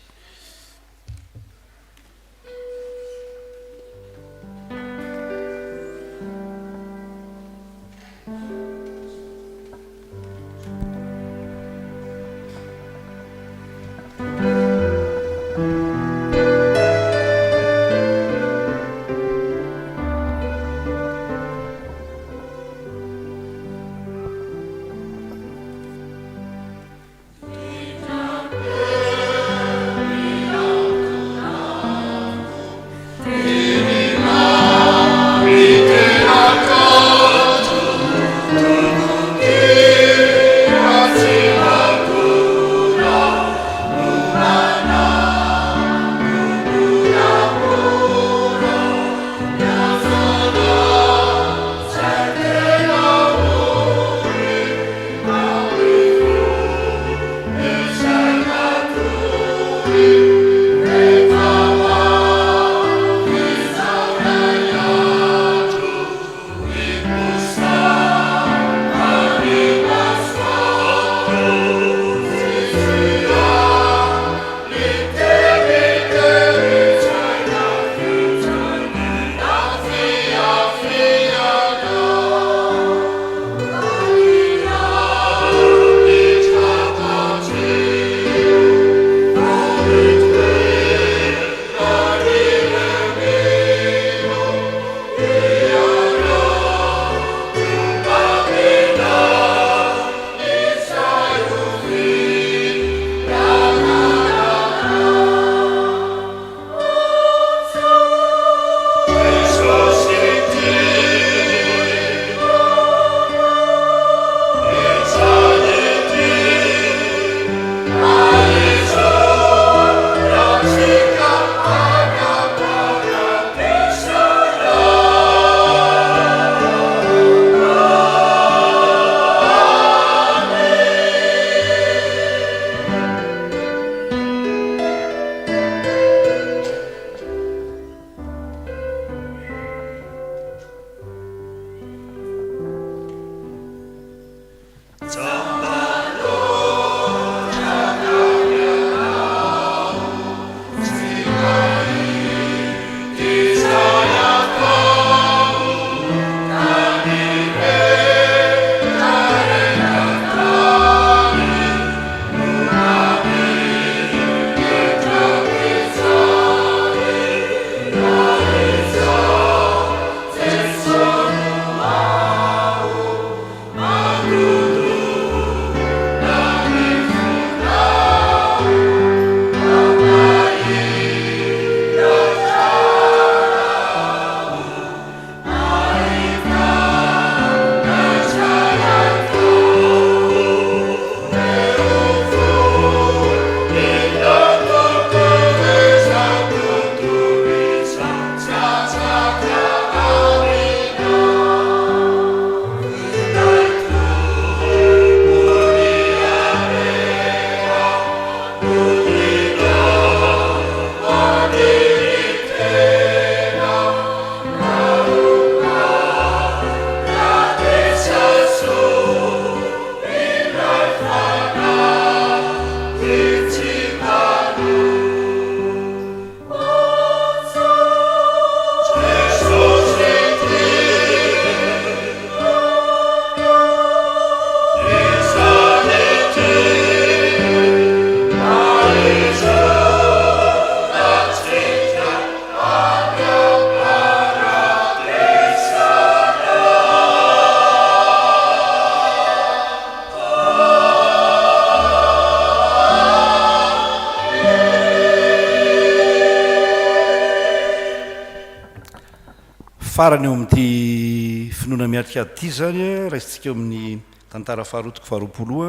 farany eo amin'ity finoana miatrikady ity zany a raha isitsika eo amin'ny tantara faharotoko faharoapoloa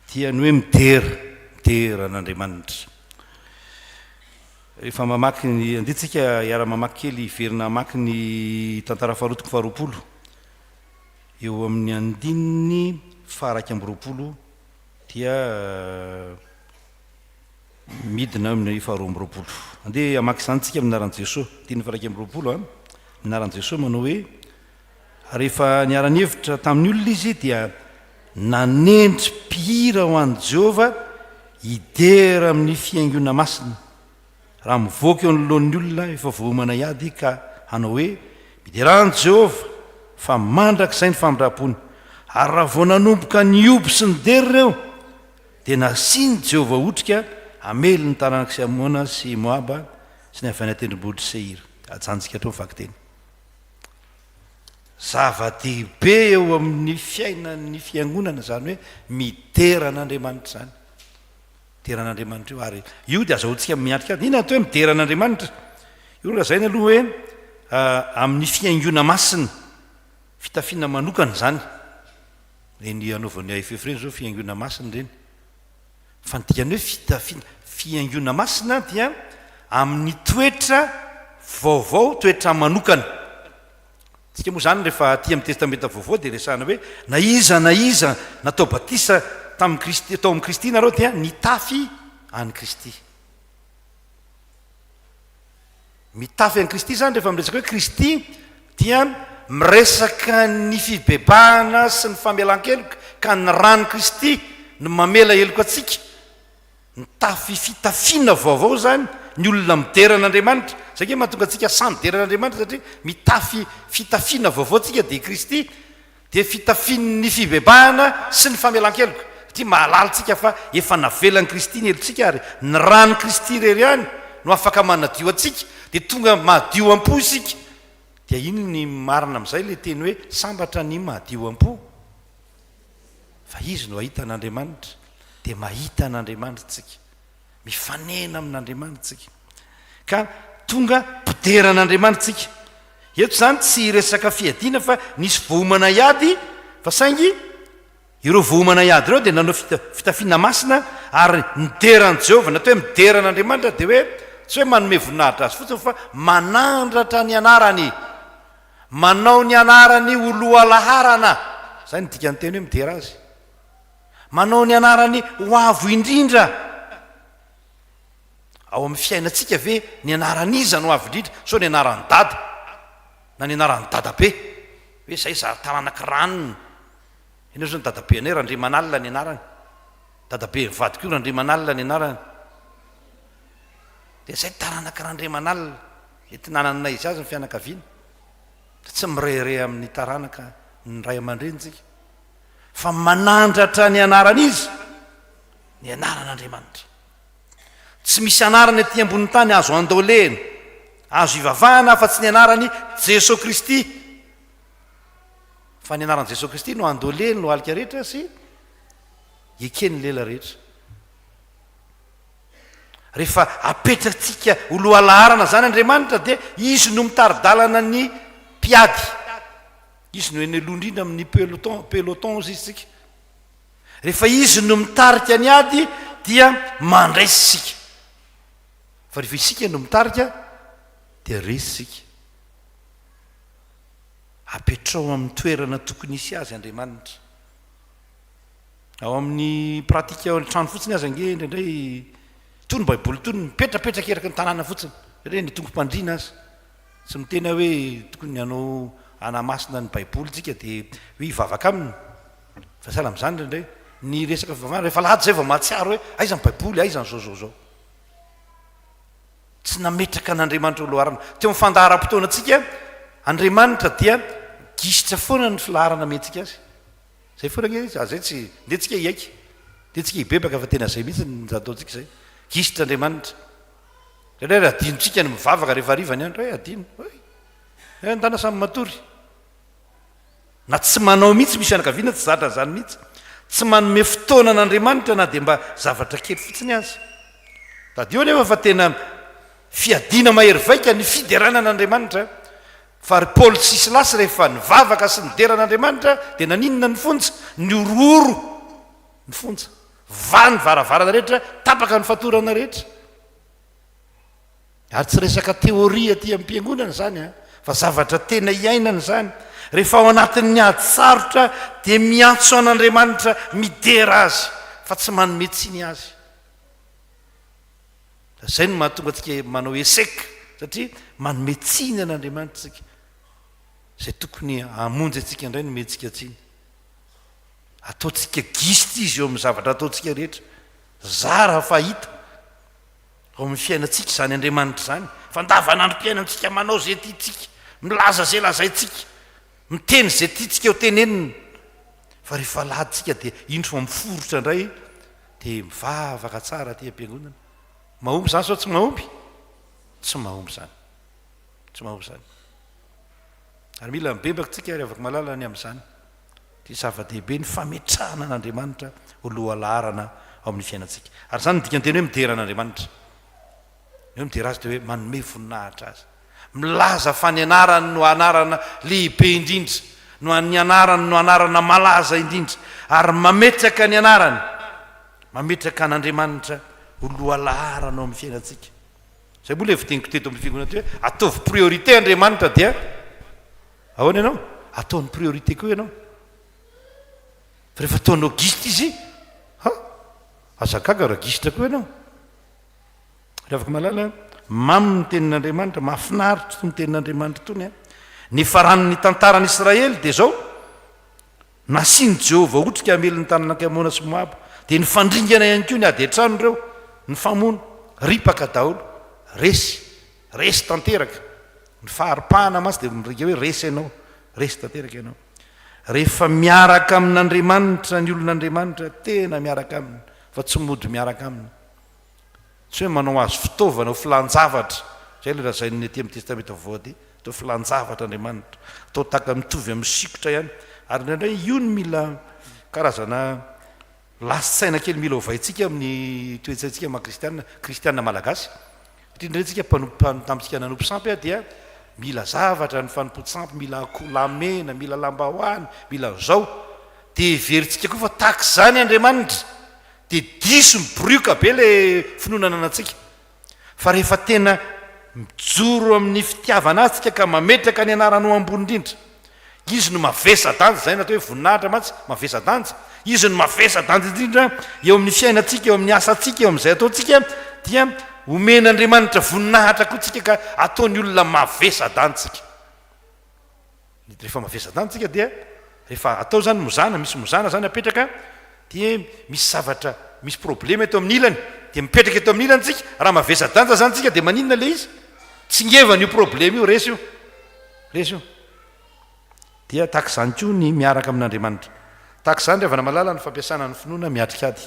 dia ny hoe midera n'Andriamanitra. Rehefa mamaky ny anditsika hiara mamaky kely verina mamaky ny tantara faharotoko faharoapolo eo amin'ny andininy faharaiky amby roapolo dia midina amin'ny faharoa amby roapolo. Andeha hamaky izany tsika amin'ny anaran'i Jesosy, diny faharaiky amby roapolo a, amin'ny anaran'i Jesosy manao hoe rehefa niara-nihevitra tamin'ny olona izy dia nanendry mpihira ho an'i Jehova hidera amin'ny fiaingona masina. Raha mivoaka eo anoloan'ny olona efa voamana iady ka hanao hoe mideran'i Jehova fa mandrak'izay ny famindram-pony, ary raha vao nanomboka ny obo sy ny derina eo dia nasiany Jehova otrika amely ny taranak'y Amona sy Moaba sy ny avy any tendrombohitra Seira. Ajantsika hatreo vaky teny. Zava-dehibe eo amin'ny fiainan'ny fiangonana zany hoe midera n'Andriamanitra zany. Midera n'Andriamanitra io, ary io dia azahoantsika miatrika ady. Inona atao hoe midera n'Andriamanitra? Io lazaina aloha hoe amin'ny fiaingona masina, fitafiana manokana zany. Reny anaovan'ny AFF reny zao fiaingona masina reny. Fa ny dikany hoe fiaingona masina dia amin'ny toetra vaovao, toetra manokana. Tsika moa zany rehefa aty amin'ny testamenta vaovao dia resahana hoe na iza natao batisa tamin'ny Kristy, tao amin'ny Kristy nareo dia mitafy any Kristy. Mitafy any Kristy zany rehefa miresaka hoe Kristy dia miresaka ny fibebahana sy ny famelan-keloka ka ny rano Kristy no mamela heloka atsika. Mitafy fitafiana vaovao zany ny olona midera n'Andriamanitra. Zay ke mahatonga atsika samy dera n'Andriamanitra satria mitafy fitafiana vaovao tsika dia Kristy dia fitafian'ny fibebahana sy ny famelan-keloka. Satria mahalala tsika fa efa navelan'i Kristy ny helotsika, ary ny rano Kristy rery ihany no afaka manadio atsika dia tonga madio am-po isika. Dia iny ny marina amin'izay le teny hoe sambatra ny madio am-po. Fa izy no ahita n'Andriamanitra dia mahita n'Andriamanitra tsika, mifanena amin'Andriamanitra tsika, ka tonga mpidera n'Andriamanitra tsika. Eto zany tsy resaka fiadiana fa nisy voamana iady, fa saingy ireo voamana iady ireo dia nanao fitafiana masina ary nideran'i Jehova. Natao hoe midera n'Andriamanitra dia hoe tsy hoe manome voninahitra azy fotsiny fa manandratra ny anarany, manao ny anarany ho lohalaharana. Zay ny dikany teny hoe midera azy. Manao ny anarany ho avo indrindra. Ao amin'ny fiainantsika ve ny anaran'iza no avo indrindra? So ny anaran'ny dada na ny anaran'ny dadabe hoe zay taranaky ranony. Ina zao ny dadabe anay Randriamanalina ny anarany, dadabe vadiko io Randriamanalina ny anarany. Dia zay taranaky Randriamanalina entinananay izy azy ny fianakaviana. Tsy mirehire amin'ny taranaka ny ray aman-drenitsika, fa manandratra ny anaran'izy, ny anaran'Andriamanitra. Tsy misy anarany aty ambony tany azo andolena, azo ivavahana fa tsy ny anarany Jesosy Kristy. Fa ny anaran'i Jesosy Kristy no andolena, no alika rehetra sy ekeny lela rehetra. Rehefa apetratsika ho lohalaharana zany Andriamanitra dia izy no mitaridalana ny mpiady, izy no eny aloha indrindra amin'ny peloton izy tsika. Rehefa izy no mitarika ny ady dia mandraisy isika, fa rehefa isika no mitarika dia resy isika. Apetrao amin'ny toerana tokony isy azy Andriamanitra. Ao amin'ny pratika ao trano fotsiny azy ange indraindray tony baiboly tony mipetrapetraka eraky ny tanàna fotsiny, re ny tongom-pandriana azy tsy mitena hoe tokony hanao anamasina ny baiboly tsika dia hoe hivavaka aminy. Fa sahala amin'izany indraindray ny resaka fivavahana rehefa lahady zay vao mahatsiaro hoe aiza ny baiboly, aiza ny zao. Tsy nametraka n'Andriamanitra ho loharana. Teo amin'ny fandaharam-potoana antsika Andriamanitra dia gisitra foana ny filaharana mentsika azy. Zay foana nge zay tsy nde tsika hiaiky, nde tsika hibebaka fa tena zay mihitsy ny ataontsika zay. Gisitra Andriamanitra. Rehefa adinotsika ny mivavaka rehefa ariva ny andro hoe adino. Andana samy matory. Na tsy manao mihitsy misy anakaviana tsy zatra zany mihitsy. Tsy manome fotoana n'Andriamanitra na dia mba zavatra kely fotsiny azy. Tadio nefa fa tena fiadiana mahery vaika ny fiderana n'Andriamanitra. fa ry paoly sisilasy rehefa nivavaka sy nideran'andriamanitra dia naninona ny fonja ny ororo ny fonja va ny varavarana rehetra tapaka ny fatorana rehetra ary tsy resaka teoria aty amin'ny mpiangonana zany fa zavatra tena iainana zany rehefa ao anatin'ny adsarotra dia miantso an'andriamanitra midera azy fa tsy manometsiny azy zay no mahatonga atsika manao eseka satria manometsiny an'andriamanitra tsika zay tokony amonjy atsika indray no mentsika tsiny ataotsika gisitra izy eo amin'ny zavatra ataotsika rehetra zara fahita ao amin'ny fiainatsika zany andriamanitra zany fa ndavanandrom-piainantsika manao zay tiatsika milaza zay lazaitsika miteny zay tiatsika eo tenenina fa rehefa laditsika dia indro fa miforotra indray dia mivavaka tsara ty am-piangonana mahomby zany sao tsy mahomby tsy mahomby zany tsy mahomby zany ary mila mibebaka tsika ary afaka malala ny amin'izany ty zava-dehibe ny fametrahana an'andriamanitra oloha laharana ao amin'ny fiainatsika ary zany dikanteny hoe midera an'andriamanitra hoe midera azy dia hoe manome voninahitra azy milaza fanyanarany no anarana lehibe indrindra no any anarany no anarana malaza indrindra ary mametraka ny anarany mametraka an'andriamanitra oloha laharana ao amin'ny fiainatsika zay moa le fiteniko teto amin'ny fiangonana ty hoe ataovy priorité andriamanitra dia ahoana ianao ataony priorité koa ianao fa rehefa ataonao gisitra izy azakaga raha gisitra koa ianao re afaka malala mamy ny tenin'andriamanitra mahafinaritra to ny tenin'andriamanitra tony ny faran'ny tantaran'ny Israely dia zao nasiany Jehovah otrika hamelony tanana Amona sy Moaba dia ny fandringana ihany koa ny ady an-trano ireo ny famono ripaka daholo resy tanteraka ny faharipahana masy dia mirika hoe resy tanteraka ianao rehefa miaraka amin'andriamanitra ny olon'andriamanitra tena miaraka aminy fa tsy mody miaraka aminy tsy hoe manao azo fitaovana ho filanjavatra zay le razainy aty amin'ny testamenta vaovao atao filanjavatra andriamanitra atao taka mitovy amin'ny sikotra ihany ary ndraindray io ny mila karazana lasi-tsaina kely mila ovaintsika amin'ny toetsaintsika kristianina malagasy indrindra tsika tamintsika nanompo sampy dia mila zavatra ny fanompo sampy mila akolamena mila lambahoany mila zao dia veritsika koa fa taky zany andriamanitra dia diso mibrioka be le finoanana anatsika fa rehefa tena mijoro amin'ny fitiavana azy tsika ka mametraka ny anaranao ambony indrindra izy no mavesa-danja zay natao hoe voninahitra matsy mavesa-danja izy no mavesa-danja indrindra eo amin'ny fiainatsika eo amin'ny asatsika eo amin'izay ataotsika dia omen'andriamanitra voninahitra koa tsika ka ataony olona mavesa-danjitsika rehefa mavesa-danjitsika dia rehefa atao zany mozana misy mozana zany apetraka dia misy zavatra misy problema eto amin'ny ilany dia mipetraka eto amin'ny ilany tsika raha mavesa-danja zany tsika dia maninona le izy tsy ngevana io problema io resy io dia taka zany koa ny miaraka amin'andriamanitra taka zany rehefa malala ny fampiasana ny finoana miatrika ady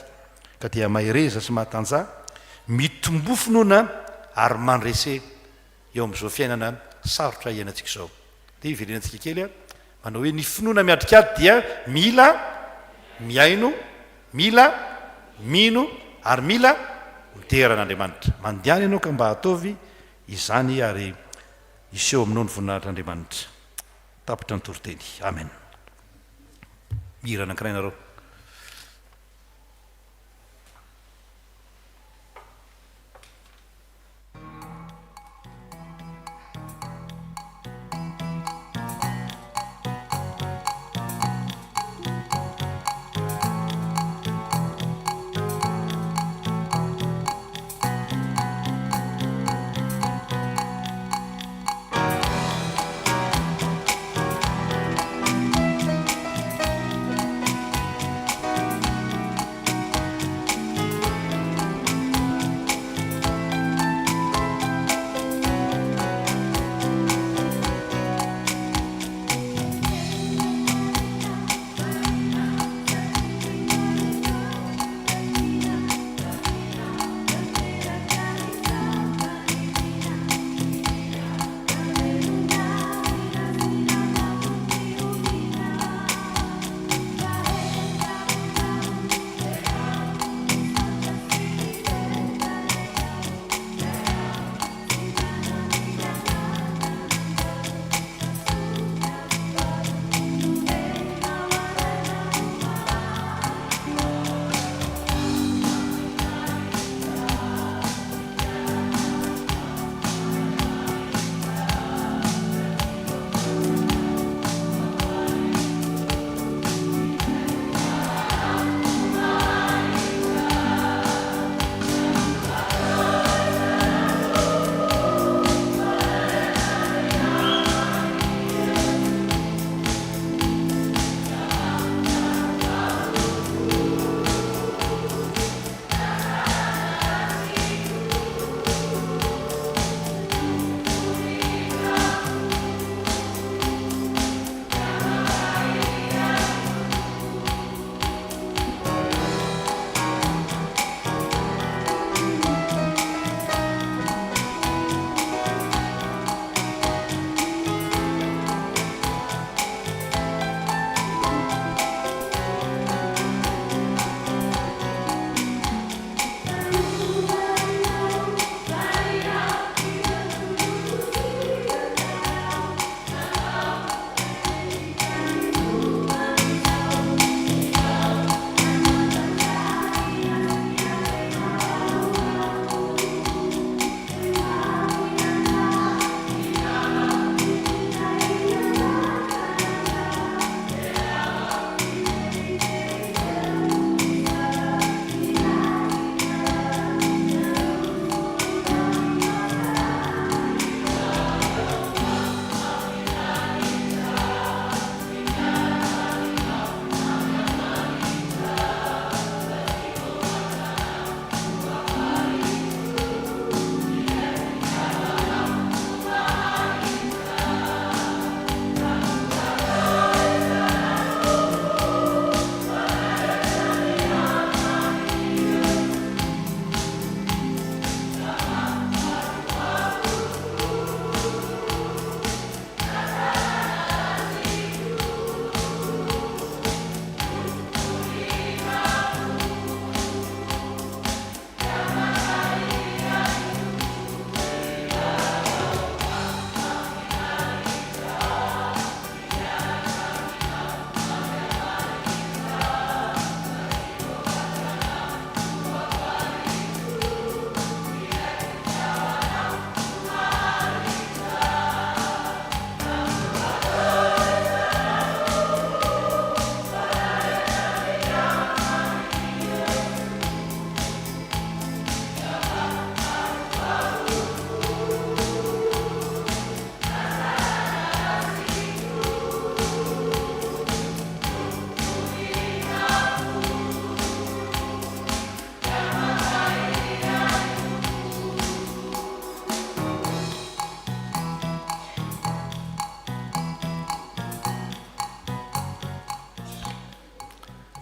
ka dia mahereza sy mahatanja mitombo finoana ary mandrese eo amin'izao fiainana sarotra iainantsika izao dia iverenantsika kely manao hoe ny finoana miatrika ady dia mila miaino mila mino ary mila mideran'andriamanitra mandehana ianao ka mba ataovy izany ary iseho aminao ny voninahitr'andriamanitra tapitra ny toroteny amen mira anankiray nareo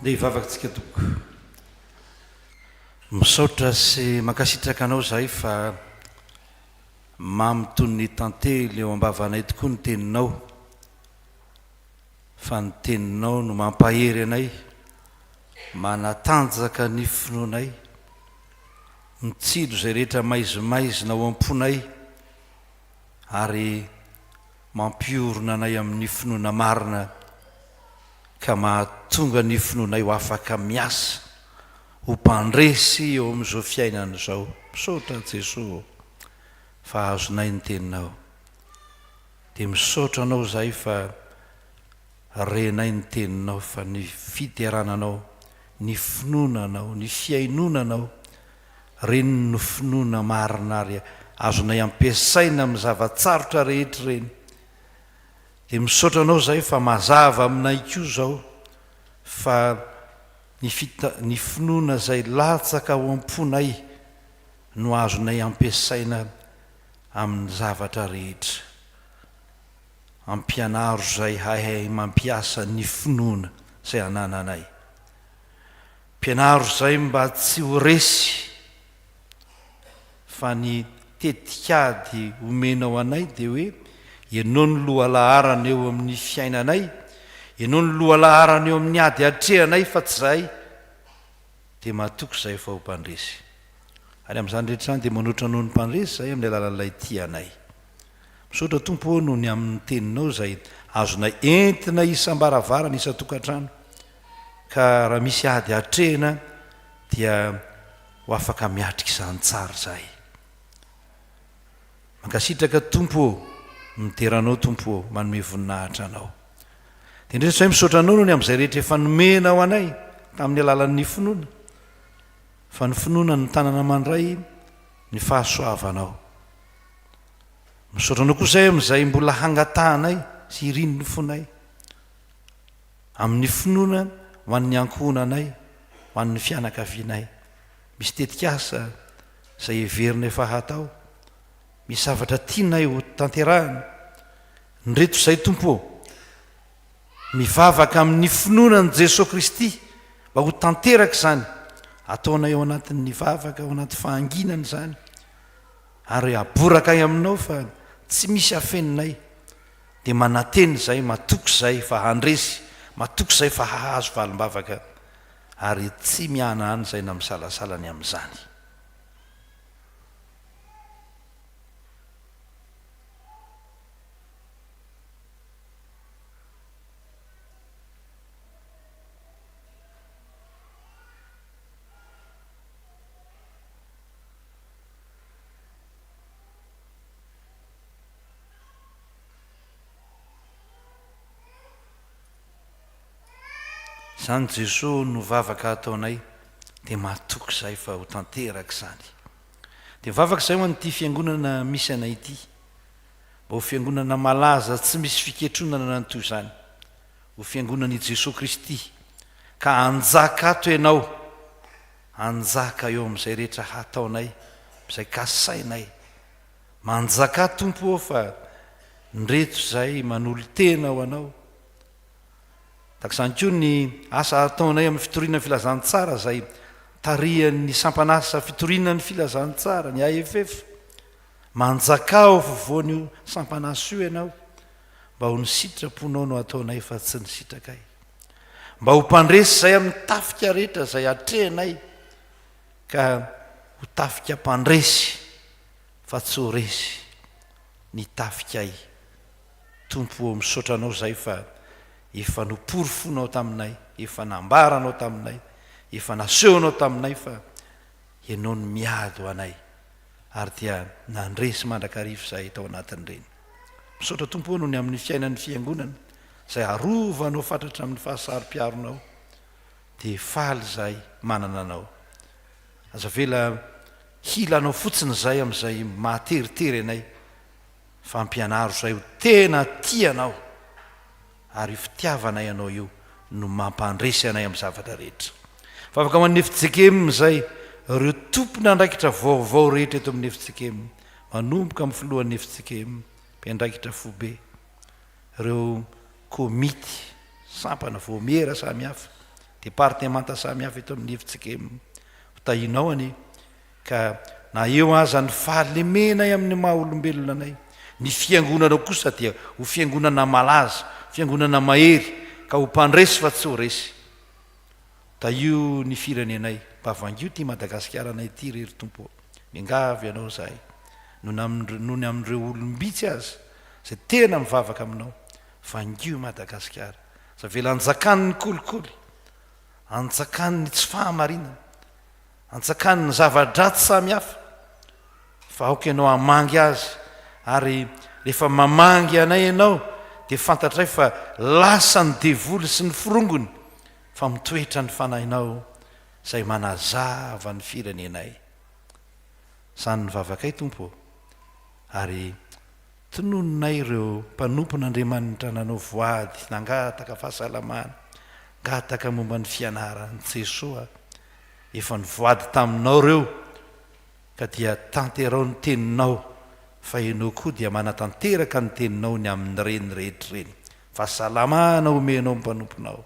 dia hivavakantsika toko misaotra sy mankasitraka anao zahay fa mamitony ny tantely eo ambavanay tokoa ny teninao fa ny teninao no mampahery anay manatanjaka ny finoanay mitsilo izay rehetra maizimaizina ao am-ponay ary mampiorona anay amin'ny finoana marina ka mahatonga ny finoanay ho afaka miasa ho mpandresy eo amin'izao fiainana izao misaotra Jesosy fa azonay ny teninao dia misaotra anao zay fa renay ny teninao fa ny fiterananao ny finoananao ny fiainonanao reny no finoana marina ary azonay ampiasaina amin'ny zavatsarotra rehetra reny dia misaotra anao zay fa mazava aminay koa zao fa ny finoana zay latsaka ao am-ponay no azonay ampiasaina amin'ny zavatra rehetra ampianaro zay hahay mampiasa ny finoana zay anananay mpianaro zay mba tsy ho resy fa ny tetikady omenao anay dia hoe ianao ny lohalaharana eo amin'ny fiainanay ianao ny lohalaharana eo amin'ny ady atrehanay fa tsy zahay dia mahatoky zay fa ho mpandresy ary amin'izany rehetra zany dia manoatra anao ny mpandresy zay amin'ny alalan'ilay tianay misaotra tompo noho ny amin'ny teninao zay azonay entina isam-baravarana isa-tokantrano ka raha misy ady atrehana dia ho afaka miatrika izany tsara zahay mankasitraka tompo miteranao tompo manome voninahitra anao dia indrindra zay misaotra anao noho ny amin'izay rehetra efa nomenao anay tamin'ny alalan'ny finoana fa ny finoana ny tanana mandray ny fahasoavanao misaotra anao koa zay amin'izay mbola hangatahanay sy iriny ny fonay amin'ny finoana ho an'ny ankohonanay ho an'ny fianakavianay misy tetikasa zay heverina efa hatao misy zavatra tianay ho tanterahana nyreto izay tompo mivavaka amin'ny finoana ny Jesosy Kristy mba ho tanteraka izany ataonay ao anatin'ny vavaka ao anaty fahanginana izany ary aboraka ay aminao fa tsy misy afeninay dia manateny zay matoky zay fa handresy matoky zay fa hahazo valim-bavaka ary tsy miana any zay na misalasalany amin'izany zany Jesosy no vavaka ataonay dia mahatoky zay fa ho tanteraka izany dia vavaka izay ho an'ity fiangonana misy anay ity mba ho fiangonana malaza tsy misy fiketronana nantoy izany ho fiangonan'i Jesosy Kristy ka anjaka ato ianao anjaka eo amin'izay rehetra hataonay izay kasainay manjaka tompo ao fa nyreto zay manolo tena ho anao tak'izany koa ny asa ataonay amin'ny fitoriana ny filazantsara zay tarihan'ny sampanasa fitoriana ny filazantsara ny AFF manjaka ao vovoan'io sampanasa io ianao mba ho ny sitraponao no ataonay fa tsy ny sitrakay mba ho mpandresy zay amin'ny tafika rehetra zay atrehanay ka ho tafika mpandresy fa tsy ho resy ny tafikay tompo misaotra anao zay fa efa nopory fonao taminay efa nambaranao taminay efa nasehonao taminay fa ianao ny miady ho anay ary dia nandresy mandrakarivo zay tao anatin'ireny misaotra tompo noho ny amin'ny fiainan'ny fiangonana zay arovanao fatratra amin'ny fahasaro-piaronao dia faly zay manana anao aza vela hilanao fotsiny zay amin'izay mahateritery anay fampianaro zay ho tena tianao ary fitiavanay anao io no mampandresy anay amin'ny zavatra rehetra fa afaka ho an'ny efitsekemina zay ireo tompona andraikitra vaovao rehetra eto amin'ny efitsekemina manomboka amin'ny filohan'ny efitsekemina mpiandraikitra fobe ireo komity sampana voamiera samy hafa departemanta samihafa eto amin'ny hevitsika hotahinao any ka na eo aza ny fahalemenay amin'ny maha olombelona anay ny fiangonana kosa dia ho fiangonana malaza fiangonana mahery ka ho mpandresy fa tsy ho resy da io ny firenenay mpavangio ty Madagasikara anay ty rery tompo mingavy ianao zahay nony amin'ireo olombitsy azy zay tena mivavaka aminao vangio Madagasikara za vela anjakany ny kolikoly anjakany ny tsy fahamarinana anjakany ny zava-dratsy samihafa fa aoka ianao amangy azy ary rehefa mamangy anay ianao dia fantatray fa lasa ny devoly sy ny firongony fa mitoetra ny fanahinao zay manazava ny firenenay zany ny vavakay tompo ary tonononay ireo mpanompon'Andriamanitra nanao voady nangataka fahasalamana ngataka momba ny fianarany Jesoa efa ny voady taminao reo ka dia tanterao ny teninao fa ianao koa dia manatanteraka ny teninao ny amin'ny reny rehetra reny fahasalamana omenao mpanomponao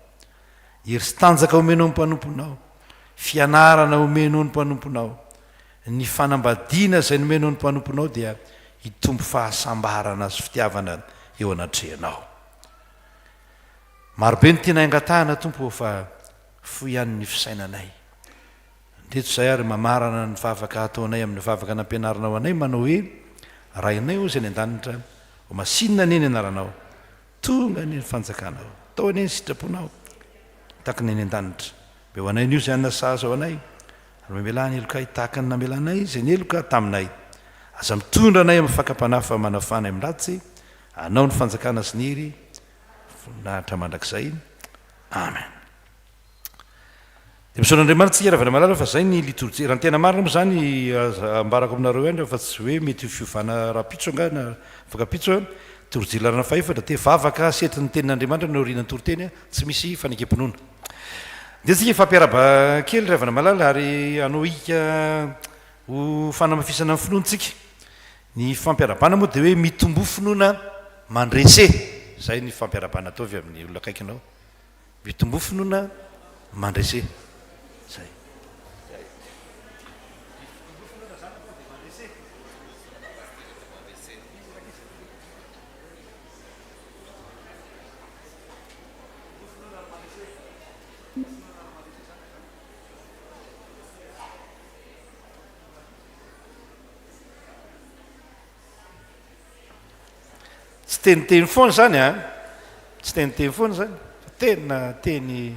hery sy tanjaka omenao mpanomponao fianarana omenao ny mpanomponao ny fanambadiana zay nomenao ny mpanomponao dia hitombo fahasambarana sy fitiavana eo anatrehanao marobe ny tena angatahana tompo fa fo ihany ny fisainanay ndeto zay ary mamarana ny vavaka ataonay amin'ny vavaka nampianaranao anay manao hoe rainay o zay ny an-danitra ho masinina neny anaranao tonga ny fanjakanao tao aneny sitraponao tahaka ny eny an-danitra be ho anay nio zay anasaza ao anay ary mamelany eloka hitahaka ny namelanay zay ny eloka taminay aza mitondra anay amin'ny fakapanafa manafana amin'ny ratsy anao ny fanjakana sy ny hery nahatra mandrakizay amen de misaon'Andriamanitra tsika ravana malala fa zay ny liturjia raha ny tena marina moa zany ambarako aminareo ihany fa tsy hoe mety ho fiovana rapitso anga na fakapitso liturjia larana faefatra te vavaka setry ny tenin'Andriamanitra no oriana ny toroteny tsy misy fanekam-pinoana de tsika fampiaraba kely ravana malala ary anao ika ho fanamafisana amin'ny finoantsika ny fampiarabana moa de hoe mitombo finoana mandrese zay ny fampiarabana ataovy amin'ny olona akaikinao mitombo finoana mandrese zay tsy teniteny foana zany a tsy teniteny foana zany fa tena teny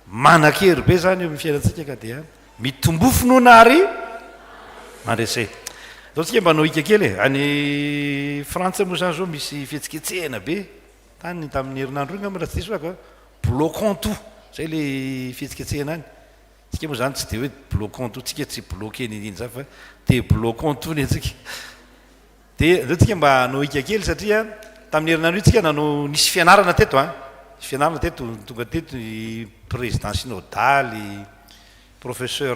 manan-kery be zany eo amin'ny fiainantsika ka dia mitombo finoana ary mandrese zao tsika mba nao hika kely any frantsa moa zany zao misy fihetsiketsehana be tany tamin'ny herinandro iny amiraha tsy diso ako bloquant tout zay le fihetsiketsehana any tsika moa zany tsy de hoe bloquant tout tsika tsy bloqué niny zany fa te bloquant tout ny antsika de zao tsika mba nao hika kely satria tamin'ny herinandro io tsika nanao nisy fianarana teto a nisy fianarana teto tonga teto ny président synodaly professeur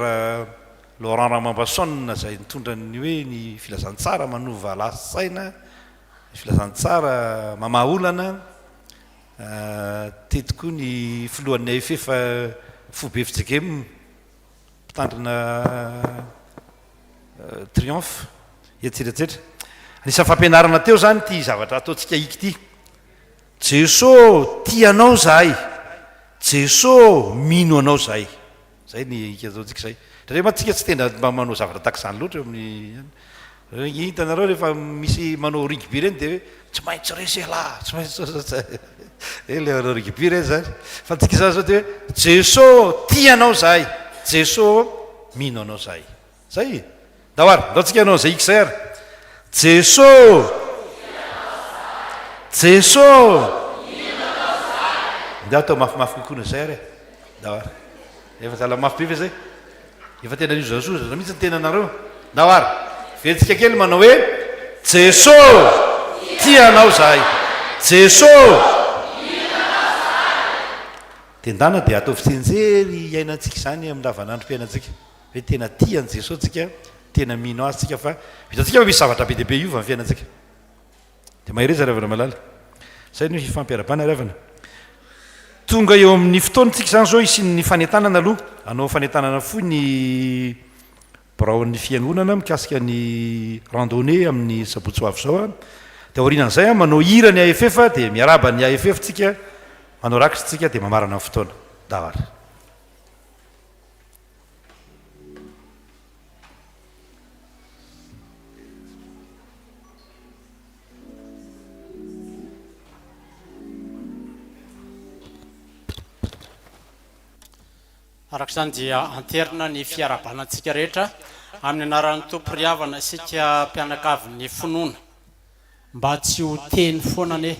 Laurent Ramambassonne zay nitondra ny hoe ny filazantsara manova lasaina ny filazantsara mamaolana teto koa ny filohan'ny AFF Fobe Fijekemy mpitandrina triomphe etsetraetsetra anisan'ny fampianarana teo zany ty zavatra ataontsika iky ty Jesô tianao zahay Jesô mino anao zahay zay ny ika zaontsika zay dre matsika tsy tena mba manao zavatra taka zany loatra amin'ny hitanareo rehefa misy manao rugby reny de hoe tsy maintsy resy ala tsy maintsy le manao rugby reny zany fa tsika zany zao de hoe Jesô tianao zahay Jesô mino anao zahay zay daoary ndaotsika anao zay iky zay ary Jesô Jesô nde atao mafimafy kokoa zay ary daoary efa zala mafy be fa zay efa tena nizoasoza raha mihitsy ny tena anareo daoary ventsika kely manao hoe Jesô tianao zahay Jesô tendana de atao fitsenjery iainantsika zany amin'ny lavanandrom-piainantsika hoe tena tiany Jesô tsika tena mino azy tsika fa vitatsika fa misy zavatra be dehibe iova ny fiainantsika de mahireza ravana malala zay no fampiarabana ravana tonga eo amin'ny fotoantsika zany zao isy ny fanentanana aloha anao fanentanana fo ny braon'ny fiangonana mikasika ny randonnée amin'ny sabotsoavy zao a de orinan'izay a manao hira ny AFF de miaraba ny AFF tsika manao rakitry tsika de mamarana ny fotoana dahara arak'izany dia anterina ny fiarabanantsika rehetra amin'ny anaran'ny tompo riavana isika mpianakavy ny finoana mba tsy ho teny foanane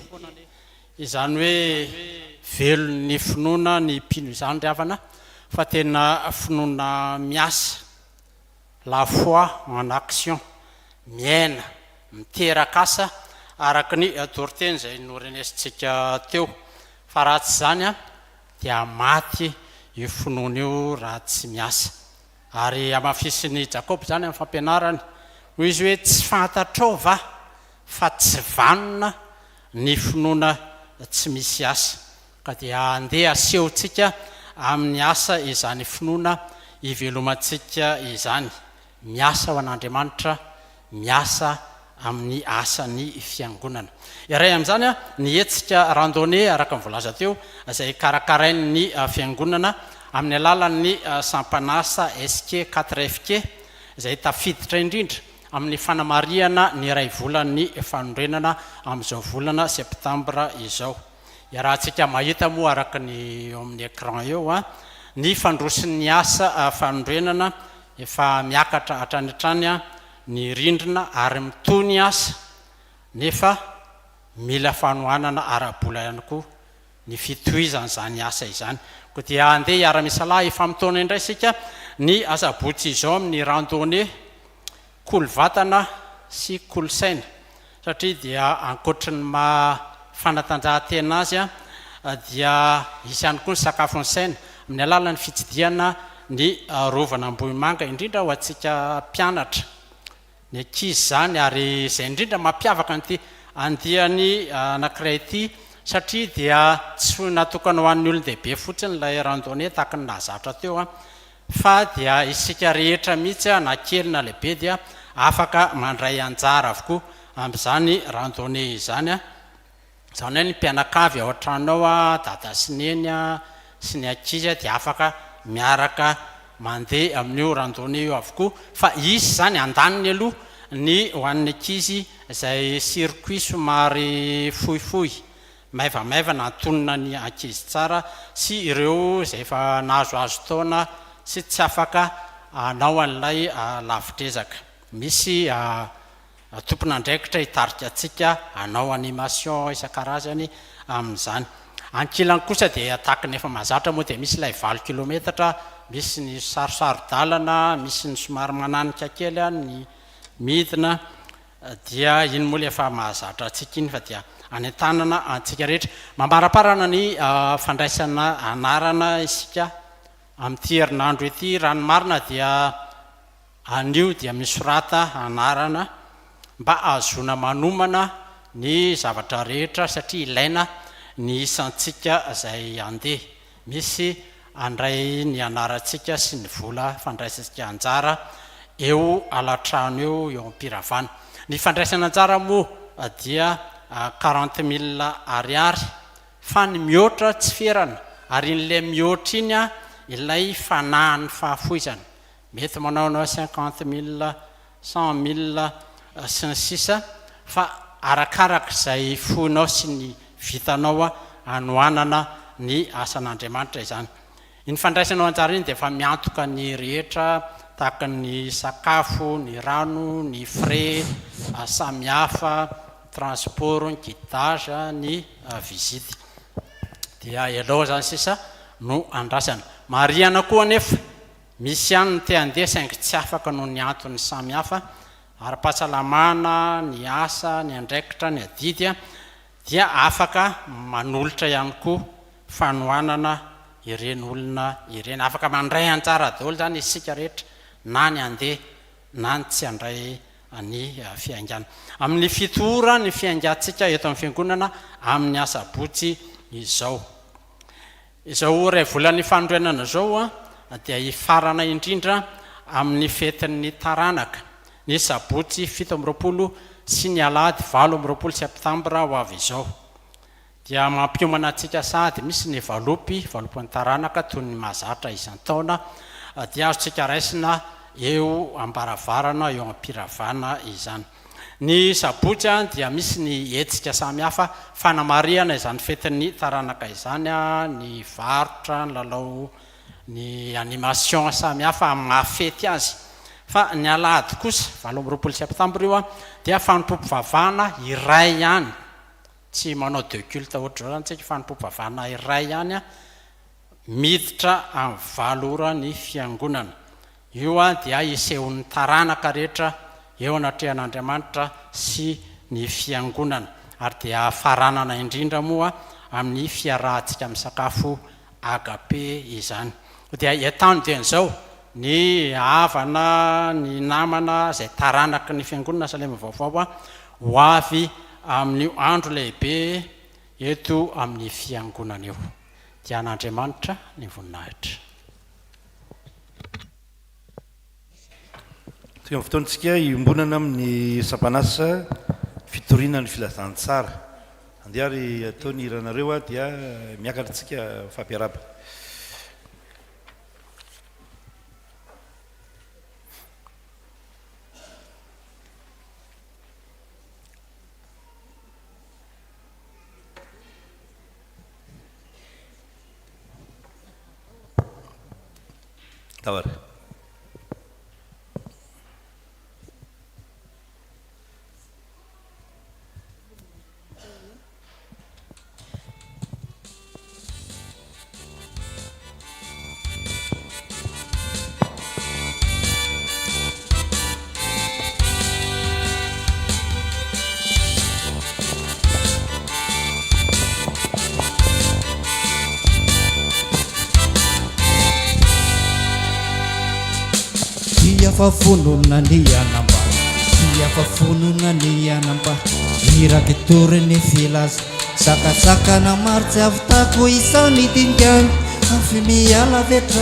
izany hoe velon'ny finoana ny mpino izany riavana fa tena finoana miasa la foi en action miaina miteraka asa araka ny dorteny izay norenesintsika teo fa raha tsy zany a dia maty io finoana io raha tsy miasa ary amafisiny Jakob zany amin'ny fampianarany noho izy hoe tsy fantatrova fa tsy vanona ny finoana tsy misy asa ka dia andeha asehontsika amin'ny asa izany finoana ivelomantsika izany miasa ho an'Andriamanitra miasa amin'ny asany fiangonana iray amin'izany a ny etsika randonnée araka ny volaza teo izay karakarain'ny fiangonana amin'ny alalan'ny sampanasa SK 4FK izay tafiditra indrindra amin'ny fanamariana ny ray volan'ny fanondrenana amin'izao volana septambra izao iarahantsika mahita moa araka ny amin'ny écran eo a ny fandrosin'ny asa fanondrenana efa miakatra hatranitrany a ny rindrina ary mitony asa nefa mila fanohanana ara-bola ihany koa ny fitohizana zany asa izany ko dia andeha iara-misalahy efa mitona indray sika ny asabotsy izao amin'ny randonnée kolovatana sy kolosaina satria dia ankoatra ny fanatanjahantena azy a dia isy ihany koa ny sakafon'ny saina amin'ny alalan'ny fitsidiana ny rovana Ambohimanga indrindra ho antsika mpianatra ny ankizy zany ary izay indrindra mampiavaka an'ity andiany anankiray ity satria dia tsy natokana ho an'ny olon-dehibe fotsiny ilay randonnée tahaka ny nahazatra teo a fa dia isika rehetra mihitsy na kely na lehibe dia afaka mandray anjara avokoa amin'izany randonnée izany a izany hoe ny mpianakavy ao an-tranao a dada sy neny a sy ny ankizy dia afaka miaraka mandeha amin'io randonnée io avokoa fa isy zany andaniny aloha ny ho an'ny ankizy izay circuit somary fohifohy maivamaivana antonona ny ankizy tsara sy ireo izay efa nahazoazo taona sy tsy afaka anao an'ilay lavitrezaka misy tompon'andraikitra hitarika atsika anao animation isan-karazany amin'izany ankilany kosa dia tahaka ny efa mahazatra moa dia misy ilay 20 kilometatra misy ny sarosaro-dalana misy ny somary mananika kely a ny midina dia iny moa le efa mahazatra atsika iny fa dia any an-tanana antsika rehetra mambaraparana ny fandraisana anarana isika amin'ity herinandro ity raha ny marina dia anio dia misorata anarana mba azona manomana ny zavatra rehetra satria ilaina ny isantsika izay andeha misy andray ny anarantsika sy ny vola fandraisantsika anjara eo alatrano eo ampiravana ny fandraisana anjara moa dia 40 000 ariary fa ny mihoatra tsy ferana ary n'ilay mihoatra iny a ilay fanahan'ny fahafoizana mety manaonao 50 000 100 000 sy ny sisa fa arakaraka izay fonao sy ny vitanao a anohanana ny asan'Andriamanitra izany iny fandraisanao anjara iny dia efa miantoka ny rehetra tahaka ny sakafo ny rano ny frais samihafa transport ny guidage ny visite dia elao zany sisa no andrasana mariana koa anefa misy ihany ny te andeha saingy tsy afaka noho ny antony samihafa ara-pahasalamana ny asa ny andraikitra ny adidy dia afaka manolotra ihany koa fanohanana ireny olona ireny afaka mandray anjara daholo zany isika rehetra na ny andeha na ny tsy andray ny fiaingana amin'ny fitohora ny fiaingantsika eto amin'ny fiangonana amin'ny asabotsy izao izao ray volan'ny fandroenana zao dia ifarana indrindra amin'ny fetin'ny taranaka ny sabotsy 7 sy ny alady 8 septambra ho avy izao dia mampiomana antsika sady misy ny valopy taranaka toy ny mazatra isan-taona dia azotsika raisina eo ambaravarana eo ampiravana izany ny sabotsy dia misy ny etsika samihafa fanamariana izany fetin'ny taranaka izany ny varotra ny lalao ny animation samihafa amin'ny mahafety azy fa ny alady kosa 8 septambra io dia fanompompivavahana iray ihany tsy manao de culte ohatra zao antsika fanompompivavahana iray ihany miditra amin'ny valora ny fiangonana io dia isehon'ny taranaka rehetra eo anatrehan'Andriamanitra sy ny fiangonana ary dia faranana indrindra moa amin'ny fiarahantsika misakafo agape izany dia etany dia an'izao ny havana ny namana zay taranaka ny fiangonana Salema vaovao ho avy amin'ny andro lehibe eto amin'ny fiangonana eo dia an'Andriamanitra ny voninahitra. Teo fotoantsika iombonana amin'ny sapanasa fitoriana ny filazantsara andiary ataony iranareo dia miakatritsika fampiaraba. Tawar. Fafonona ny anamba dia fafonona ny anamba iraky tory ny filaza sakasakana maro tsy avitako isany dingany afy miala vetra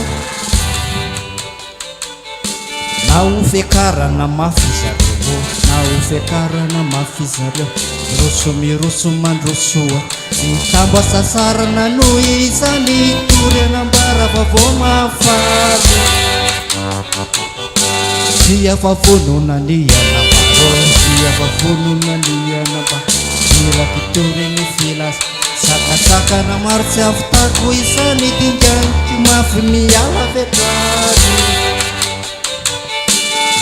na ho fiakarana mafy zareo na ho fiakarana mafy zareo roso miroso mandrosoa ny tambo asasarana no isany tory anambara vavao mafaly dia fafonona ny anamba dia fafonona ny anamba iraky tory ny filaza sakasakana maro tsy avitako isany dingany mafy miala vetrany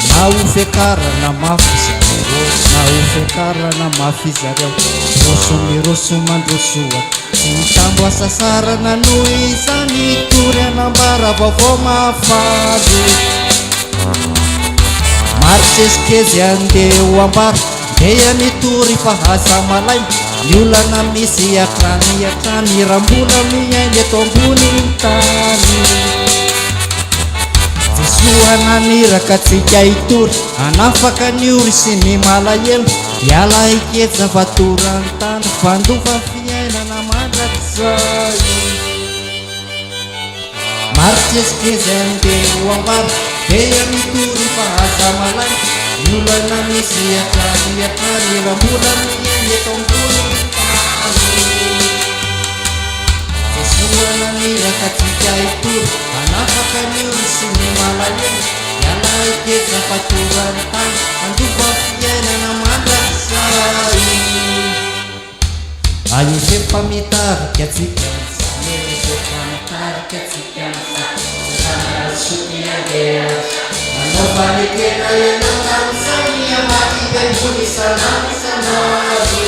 na ho fiakarana mafy zareo na ho fiakarana mafy zareo roso miroso mandrosoa ny tambo asasarana no isany tory anambara vavao mafaly martsesikezy andeo ambara deya nitory fa hasa malay ny olana misy akrany rambola miainy eto ambony tany jesoana niraka tsika itory anafaka ny ory sy ny malahelo iala ikeja vatorany tany fandofa fiainana mandrakizay martsesikezy andeo ambara deya nitory fa hasa malay ny olana misy akrany rambola miainy eto ambony tany jesoana niraka tsika itory anafaka ny ory sy ny malahelo iala ikeja vatorany tany fandofa fiainana mandrakizay ayo fefa-mitarika tsika fefa-mitarika tsika manao fanekena ianao tamisany amatika ambony sanany sanany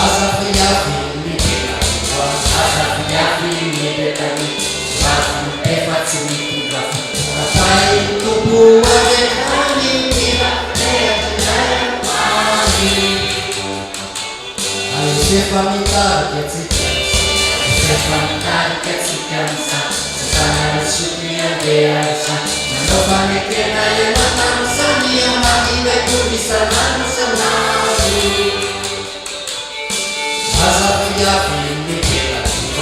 aza fiavy mipetany aza fiavy mipetany vaty efa tsy mitondra afay tombo avekany mira eatrinayaany ayo fefa-mitarika tsika fefa-mitarika tsika Supiadeasa manao fanekena ianao tamisany amatika ambony sanany sanany aza fiavy mipetany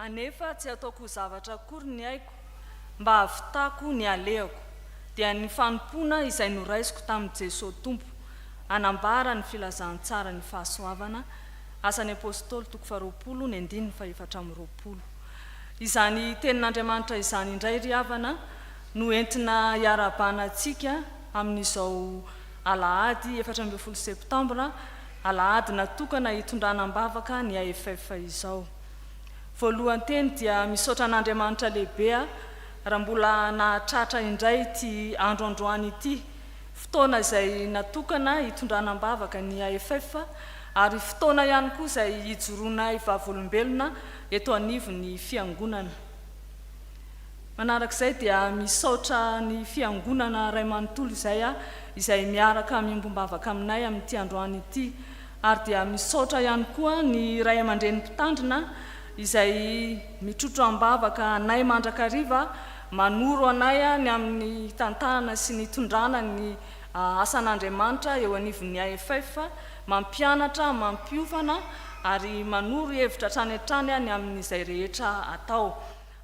anefa tsy ataoko zavatra akory ny aiko mba havitako ny alehako dia ny fanompona izay noraisiko tamin'i Jesosy Tompo anambara ny filazantsara ny fahasoavana asan'ny apôstôly 2:20 izany tenin'Andriamanitra izany indray ry havana no entina iarabanantsika amin'izao alahady 14 septambra alahady natokana hitondranam-bavaka ny AFF izao. Voalohany teny dia misaotra an'Andriamanitra lehibe raha mbola nahatratra indray ity androandroany ity fotoana izay natokana hitondranam-bavaka ny AFF ary fotoana ihany koa izay hijoroana vavolombelona eto anivon'ny fiangonana. Manarak'izay dia misaotra ny fiangonana Ray Manontolo izay miaraka miombombavaka aminay amin'ity androany ity ary dia misaotra ihany koa ny Ray aman-dreny mpitandrina izay mitrotro am-bavaka anay mandrakariva manoro anay ny amin'ny tantanana sy ny tondrana ny asan'Andriamanitra eo anivon'ny AFF mampianatra mampiofana ary manoro hevitra hatrany hatrany ny amin'izay rehetra atao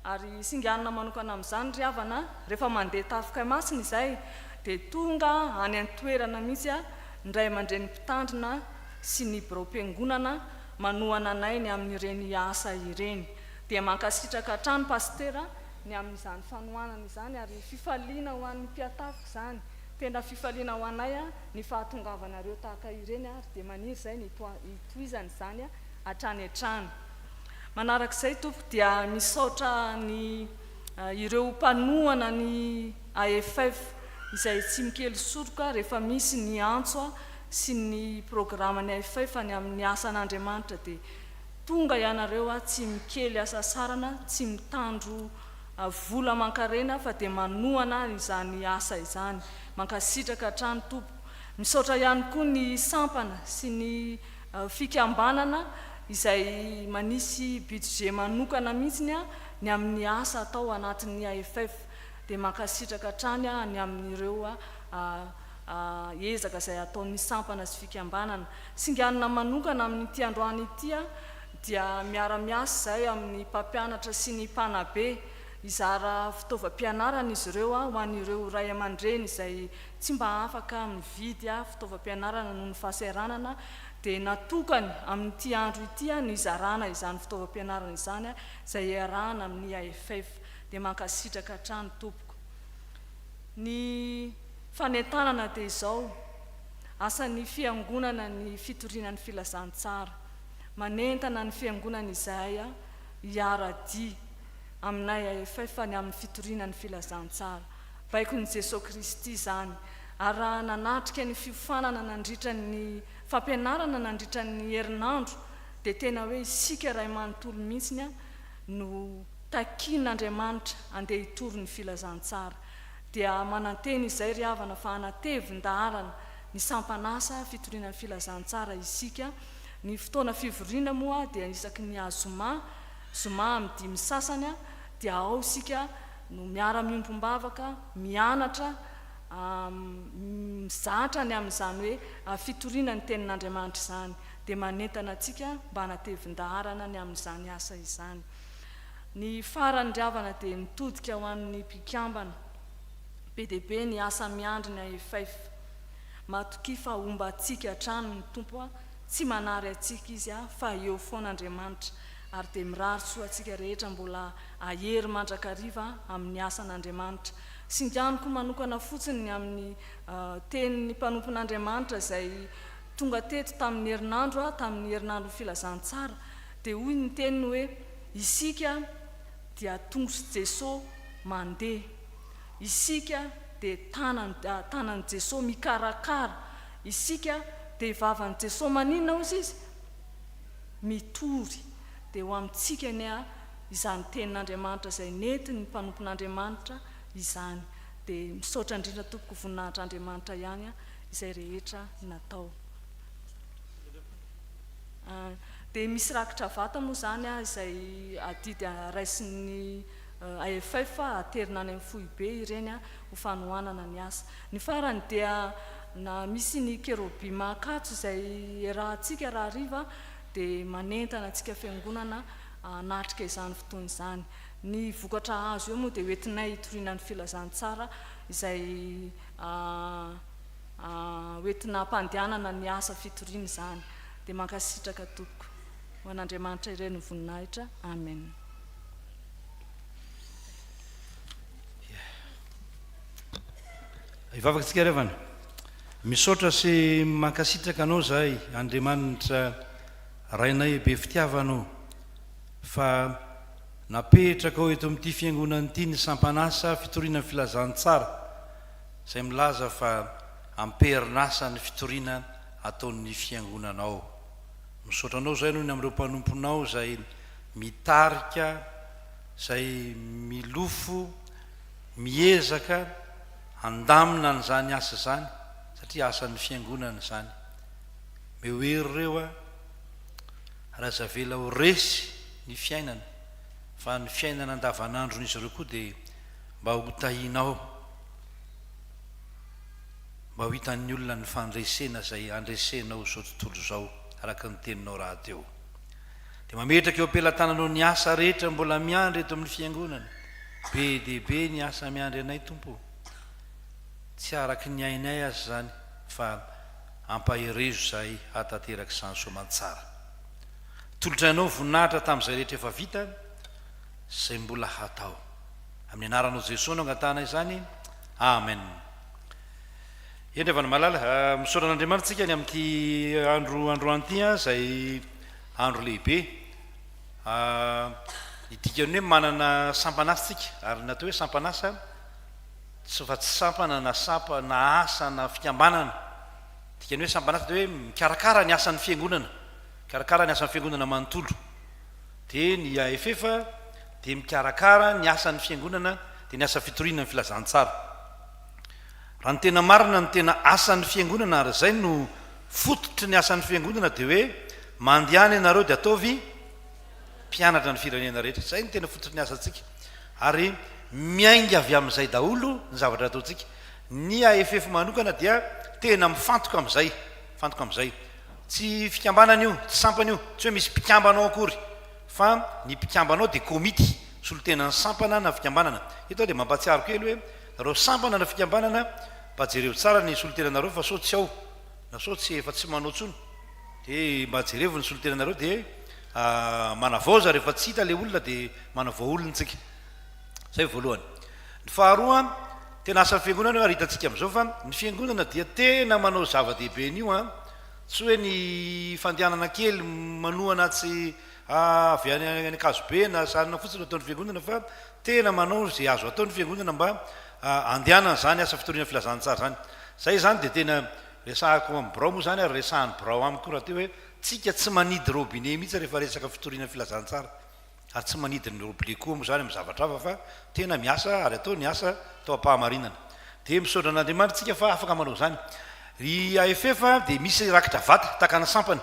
ary singanana manokana amin'izany ry havana rehefa mandeha tafika masina izay dia tonga any an-toerana mihitsy ny Ray aman-dreny mpitandrina sy ny birao-piangonana manohana anay ny amin'ireny asa ireny dia mankasitraka hatrany pastera ny amin'izany fanohanana izany ary fifaliana ho an'ny mpiatafika izany tena fifaliana ho anay ny fahatongavanareo tahaka ireny ary dia maniry izay ny hitohizany izany hatrany hatrany. Manarak'izay tompo dia misaotra ny ireo mpanohana ny AFF izay tsy mikely soroka rehefa misy ny antso sy ny programany AFF ny amin'ny asan'Andriamanitra dia tonga ianareo tsy mikely asa sarana tsy mitandro vola mankarena fa dia manohana izany asa izany mankasitraka hatrany tompo. Misaotra ihany koa ny sampana sy ny fikambanana izay manisy budget manokana mihitsy ny amin'ny asa atao anatin'ny AFF dia mankasitraka hatrany ny amin'ireo ezaka izay ataon'ny sampana sy fikambanana. Singanana manokana amin'ity androany ity dia miara-miasa izay amin'ny mpampianatra sy ny mpanabe izara fitaovam-pianarana izy ireo ho an'ireo ray aman-dreny izay tsy mba afaka mividy fitaovam-pianarana noho ny fahasahiranana dia natokany amin'ity andro ity ny izarana izany fitaovam-pianarana izany izay iarahana amin'ny AFF dia mankasitraka hatrany tompoko. Ny fanentanana dia izao asan'ny fiangonana ny fitorinan'ny filazantsara manentana ny fiangonana izay hiara-dia aminay AFF ny amin'ny fitorinan'ny filazantsara baiko ny Jesosy Kristy izany ary raha nanatrika ny fiofanana nandritra ny fampianarana nandritra ny herinandro dia tena hoe isika ray manontolo mihitsiny a no takin'Andriamanitra andeha hitory ny filazantsara. Dia mananteny izay ry havana fa hanatevin-daharana ny sampanasa fitoriana ny filazantsara isika. Ny fotoana fivoriana moa dia isaky ny azoma amin'ny 5 sasany a dia ao isika no miara-miombom-bavaka, mianatra, mizatra ny amin'izany hoe fitoriana ny tenin'Andriamanitra izany, dia manentana antsika mba hanatevin-daharana ny amin'izany asa izany. Ny farany ry havana dia mitodika ho amin'ny mpikambana, be dia be ny asa miandrina efaifa. Matoki fa omba atsika hatrany ny tompo a, tsy manary atsika izy a, fa eo foan'Andriamanitra, ary dia mirary soa atsika rehetra mbola ahery mandrakariva amin'ny asan'Andriamanitra. Singaniko manokana fotsiny amin'ny tenin'ny mpanompon'Andriamanitra izay tonga teto tamin'ny herinandro filazantsara, dia hoy ny teniny hoe isika dia tongotsy Jesosy mandeha, isika dia tanan'i Jesosy mikarakara, isika dia vavan'i Jesosy maninona ozy izy mitory. Dia ho amintsika ny izany tenin'Andriamanitra izay nentiny ny mpanompon'Andriamanitra izany. Dia misaotra indrindra tompoko voninahitr'Andriamanitra ihany izay rehetra natao. Dia misy rakitra vata moa zany izay adidy raisin'ny efaifa aterina any amin'ny foibe ireny ho fanohanana ny asa. Ny farany dia misy ny kerobima akatso izay rahantsika raha riva dia manentana antsika fiangonana natrika izany fotoana izany. Ny vokatra azo eo moa dia hoentinay hitoriana ny filazantsara izay hoentina hampandehanana ny asa fitoriana izany. Dia mankasitraka tompoko ho an'Andriamanitra ireny voninahitra. Amen. Ivavakantsika revana, misaotra sy mankasitraka anao zahay Andriamanitra rainay be fitiavanao fa napetraka ao eto amin'ity fiangonana ity ny sampanasa fitoriana ny filazantsara izay milaza fa amperinasa ny fitoriana ataon'ny fiangonanao. Misaotra anao zay noho ny amin'ireo mpanomponao izay mitarika, izay milofo, miezaka andamina n'izany asa zany satria asan'ny fiangonana zany. Mehoery ireo raha zavela ho resy ny fiainana, fa ny fiainana andavanandron'izy ireo koa dia mba ho tahinao, mba ho hitan'ny olona ny fandresena izay andresenao zao tontolo zao araka ny teninao raha teo. Dia mametraka eo ampelantananao ny asa rehetra mbola miandry eto amin'ny fiangonana. Be dia be ny asa miandry anay Tompo, tsy araky ny ainay azy zany fa ampaherezo zahay hatateraka izany soamantsara. Tolotrainao voninahitra tamin'izay rehetra efa vita izay mbola hatao. Amin'ny anaranao Jesosy no angatahana izany. Amen. Endrevana malala, misaotra an'Andriamanitra tsika ny amin'ity androany izay andro lehibe. Dikany hoe manana sampanasa tsika, ary natao hoe sampanasa tsy fa tsy sampana na sapa na asa na fikambanana. Dikany hoe sampanasa dia hoe mikarakara ny asan'ny fiangonana, mikarakara ny asan'ny fiangonana manontolo. Dia ny efefa dia mikarakara ny asan'ny fiangonana dia ny asa fitoriana ny filazantsara. Raha ny tena marina ny tena asan'ny fiangonana ary izay no fototry ny asan'ny fiangonana dia hoe mandehany ianareo dia ataovy mpianatra ny firenena rehetra. Izay ny tena fototry ny asantsika. Ary miainga avy amin'izay daholo ny zavatra ataontsika. Ny AFF manokana dia tena mifantoka amin'izay, mifantoka amin'izay. Tsy fikambanana io, tsy sampana io, tsy hoe misy mpikambanao akory, fa ny mpikambanao dia komity, solotena ny sampana na fikambanana. Ito dia mampatsiaro kely hoe nareo sampana na fikambanana, mba jereo tsara ny solotenanareo fa sao tsy ao, na sao tsy efa tsy manao tsony. Dia mba jerevo ny solotenanareo dia manavaoza rehefa tsy hita le olona dia manavao olontsika. Zay voalohany. Ny faharoa, tena asan'ny fiangonana hoe hitantsika amin'izao fa ny fiangonana dia tena manao zava-dehibe n'io tsy hoe ny fandehanana kely manohana tsy avy any akazobe na sanina fotsiny ataon'ny fiangonana fa tena manao zay azo ataon'ny fiangonana mba andehanana zany asa fitoriana filazantsara zany. Zay zany dia tena resahako amin'ny brao moa zany ary resahan'ny brao amiko raha teo hoe tsika tsy manidy robinet mihitsy rehefa resaka fitoriana filazantsara ary tsy manidy ny robinet koa moa zany amin'ny zavatra hafa fa tena miasa ary atao ny asa atao ampahamarinana dia misaotra an'andriamanitra tsika fa afaka manao zany ry AFF dia misy rakitra vata takana sampany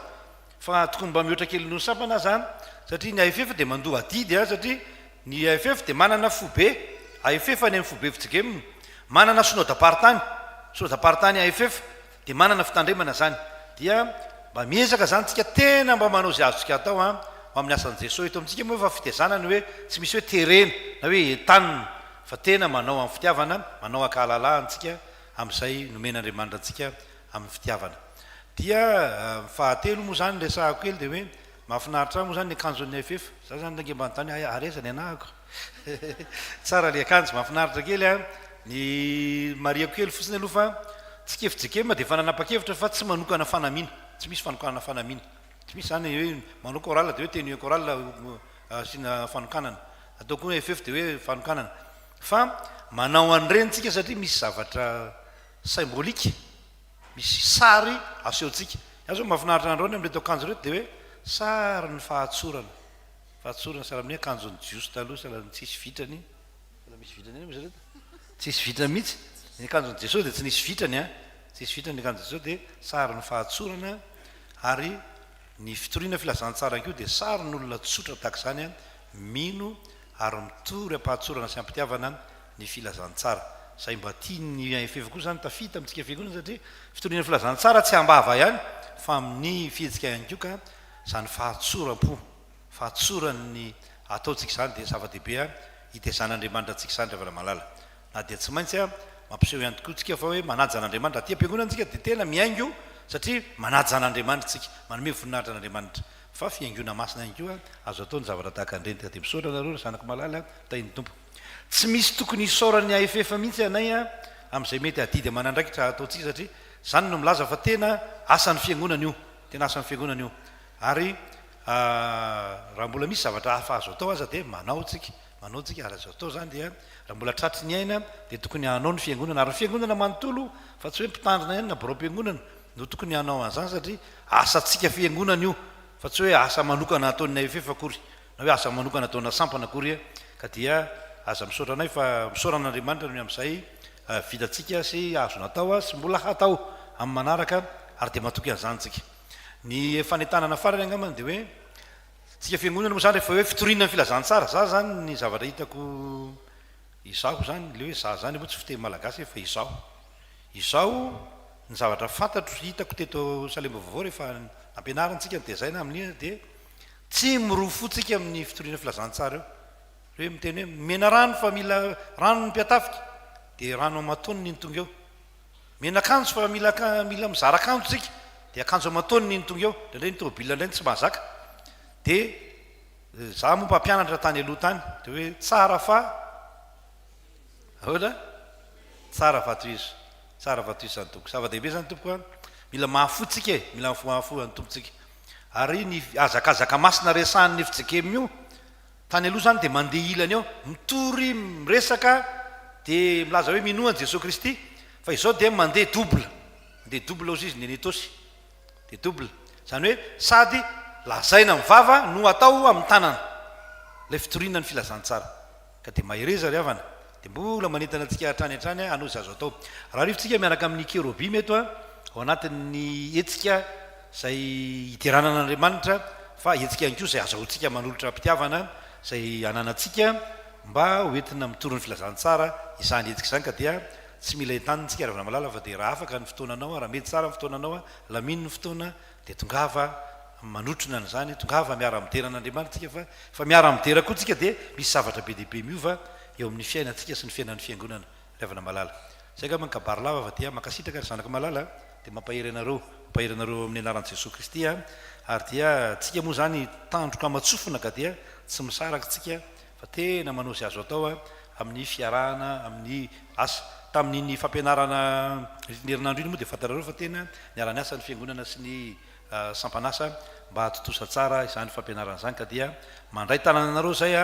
fa tokony mba mihoatra kely noho ny sampana zany satria ny AFF dia mandoa adidy satria ny AFF dia manana fobe AFF any amin'ny fobe fitsikeminy manana sonodapartany AFF dia manana fitandremana zany dia mba miezaka zany tsika tena mba manao zay azotsika atao amin'ny asan'i Jesosy eto amintsika moa efa fitezanany hoe tsy misy hoe terena na hoe tanina fa tena manao amin'ny fitiavana manao akahalalahanytsika amin'izay nomen'Andriamanitra antsika amin'ny fitiavana dia fahatelo moa zany resahako kely dia hoe mahafinaritra moa zany ny akanjon'ny AFF za zany nangemban-tany arezany anahako tsara le akanjo mahafinaritra kely ny mariako kely fotsiny aloha fa tsy kefijekema dia efa nanapa-kevitra fa tsy manokana fanamiana tsy misy fanokanana fanamiana tsy misy zany hoe manao korala dia hoe teny korala sina fanokanana ataoko hoe AFF dia hoe fanokanana fa manao an'irenitsika satria misy zavatra symbolika misy sary asehotsika azo mahafinaritra androny amin'reto akanjo reto dia hoe sary ny fahatsorana sara amin'ny akanjon'ny jiosy taloha sala tsisy vitrany misy vitrany eny zareto tsisy vitrany mihitsy ny akanjon'ny Jesosy dia tsy nisy vitrany tsisy vitrany ny akanjon'ny Jesosy dia sary ny fahatsorana ary ny fitoriana filazantsara keo dia sary n'olona tsotra tahaka izany mino ary mitory ampahatsorana sy ampitiavana ny filazantsara zay mba tiany AFF koa zany tafita amintsika fiangonana satria fitoriana filazantsara tsy ambava ihany fa amin'ny fihetsika ihany koa ka zany fahatsorany ataontsika zany dia zava-dehibe hitezan'Andriamanitra antsika zany rehefa malala na dia tsy maintsy mampiseho ihany tokoa tsika fa hoe manaja an'Andriamanitra aty am-piangonana antsika dia tena miaingo satria manaja an'Andriamanitra tsika manome voninahitra an'Andriamanitra fa fiaingona masina ihany koa azo atao ny zavatra tahaka an'irenyka dia misaotra nareo zanako malala tain'ny tompo tsy misy tokony isaoran'ny AFF mihitsy anay amin'izay mety adidy amanandraikitra ataontsika satria zany no milaza fa tena asan'ny fiangonana io tena asan'ny fiangonana io ary raha mbola misy zavatra hafa azo atao aza dia manao tsika ary azo atao zany dia raha mbola tratry ny aina dia tokony hanao ny fiangonana ary ny fiangonana manontolo fa tsy hoe mpitandrina ihany na borao-piangonana no tokony hanao an'izany satria asatsika fiangonana io fa tsy hoe asa manokana ataon'ny AFF akory na hoe asa manokana ataona sampana akory ka dia aza misaotra anay fa misaoran'Andriamanitra no amin'izay vitatsika sy azo natao sy mbola hatao amin'ny manaraka ary dia matoky an'izany tsika ny fanentanana farany angamana dia hoe tsika fiangonana moa zany rehefa hoe fitoriana ny filazantsara za zany ny zavatra hitako izao zany le hoe za zany moa tsy fiteny malagasy fa izao ny zavatra fantatro hitako teto Salema vaovao rehefa ampianarantsika ny tezaina amin'iny dia tsy mirofotsika amin'ny fitoriana filazantsara eo hoe miteny hoe mena rano fa mila rano ny mpiatafika dia rano amatony ny tonga eo mena akanjo fa mila mizara akanjo tsika dia akanjo amatony ny tonga eo drandray ny tômôbila indray tsy mahazaka dia za moa mpampianatra tany aloha tany dia hoe tsara fa toizo zany tompo zava-dehibe zany tompoka mila mahafotsika mila mahafo any tompotsika ary ny azakazaka masina resahan'ny fijekemy io tany aloha zany dia mandeha ilany eo mitory miresaka dia milaza hoe minoany Jesosy Kristy fa izao dia mandeha double ozy izy ny netosy dia double zany hoe sady lazaina mivava no atao amin'ny tanana lay fitoriana ny filazantsara ka dia mahereza ry havana dia mbola manentana antsika hatrany hatrany anoy za azo atao raha rivotsika miaraka amin'ny kerobimy eto ao anatin'ny etsika zay hiteranan'Andriamanitra fa etsika ihany koa zay azahoantsika manolotra mpitiavana zay ananatsika mba hoentina mitoro ny filazantsara izany etsika izany ka dia tsy mila entanitsika raha malala fa dia raha afaka ny fotoananao raha mety tsara ny fotoananao lamino ny fotoana dia tongava manotrona n'izany tongava miara miteran'Andriamanitra tsika fa miara mitera koa tsika dia misy zavatra be dehibe miova eo amin'ny fiainantsika sy ny fiainan'ny fiangonana rehavana malala zay ka mankabary lava fa dia makasitraka ry zanaka malala dia mampahery anareo amin'ny anaran'i Jesosy Kristy ary dia tsika moa zany tandroka amatsofona ka dia tsy misaraka tsika fa tena manao zay azo atao amin'ny fiarahana amin'ny asa tamin'ny fampianarana herinandro iny moa dia fantarareo fa tena niara-ny asa ny fiangonana sy ny sampanasa mba hatotosa tsara izany fampianarana izany ka dia mandray tanana anareo zay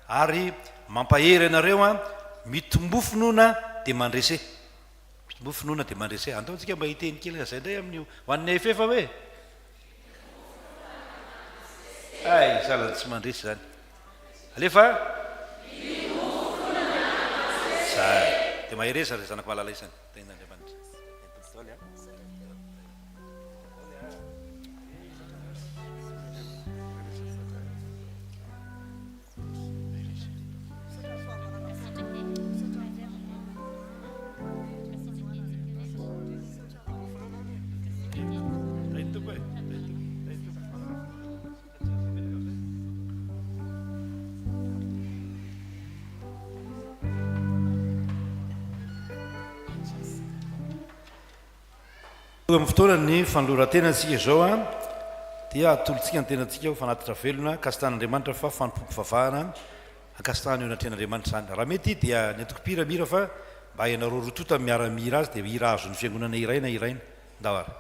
ary mampahery anareo mitombofinoana dia mandrese mbo finoana dia mandresy antaontsika mba hiteny kely zay ndray amin'io hoan'ny efefa hoe ay salany tsy mandresy zany alefa zay dia maheresa ry zanako mahalala isany ten'andriamanitra amin'ny fotoana ny fanolorantena antsika zao a dia atolotsika ny tenantsika ho fanatitra velona kasitan'andriamanitra fa fanompompivavahana akasitahana eo anatrehan'andriamanitra zany raha mety dia ny atokopira mira fa mba hainareo rotota miaramira azy dia hira azo ny fiangonana iraina iraina ndao ary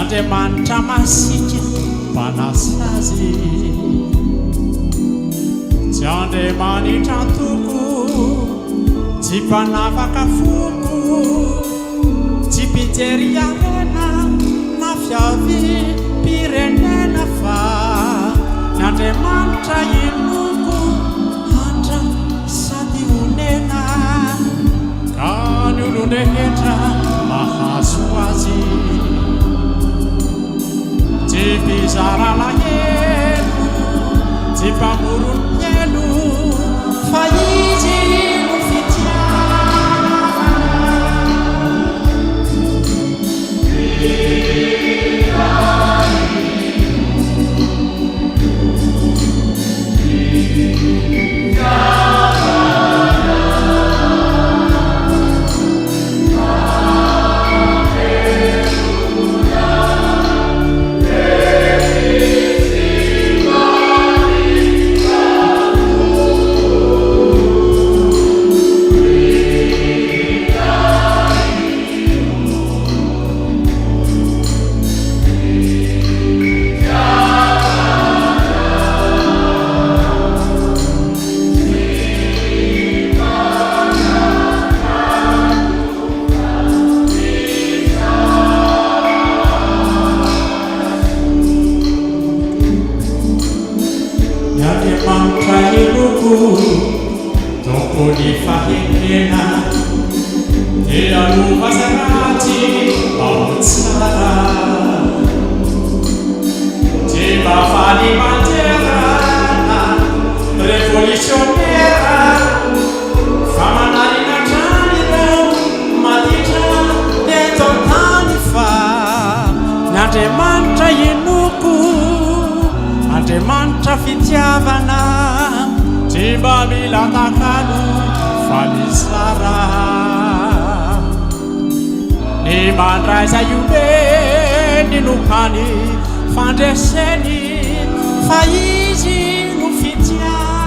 Andriamanitra masiky mpanasazy tsy Andriamanitra toko tsy mpanavaka foko tsy mpijery arena na fiaviam-pirenena fa ny Andriamanitra inoko andra sady onena ka ny olon-drehetra mahazo azy tsy mpizara lahelo tsy mpamoronyelo fa izy no Fitiavana, Jibabila Takanu, Falisara. ny mandraiza iome ny nokany fandreseny fa izy no fitiavana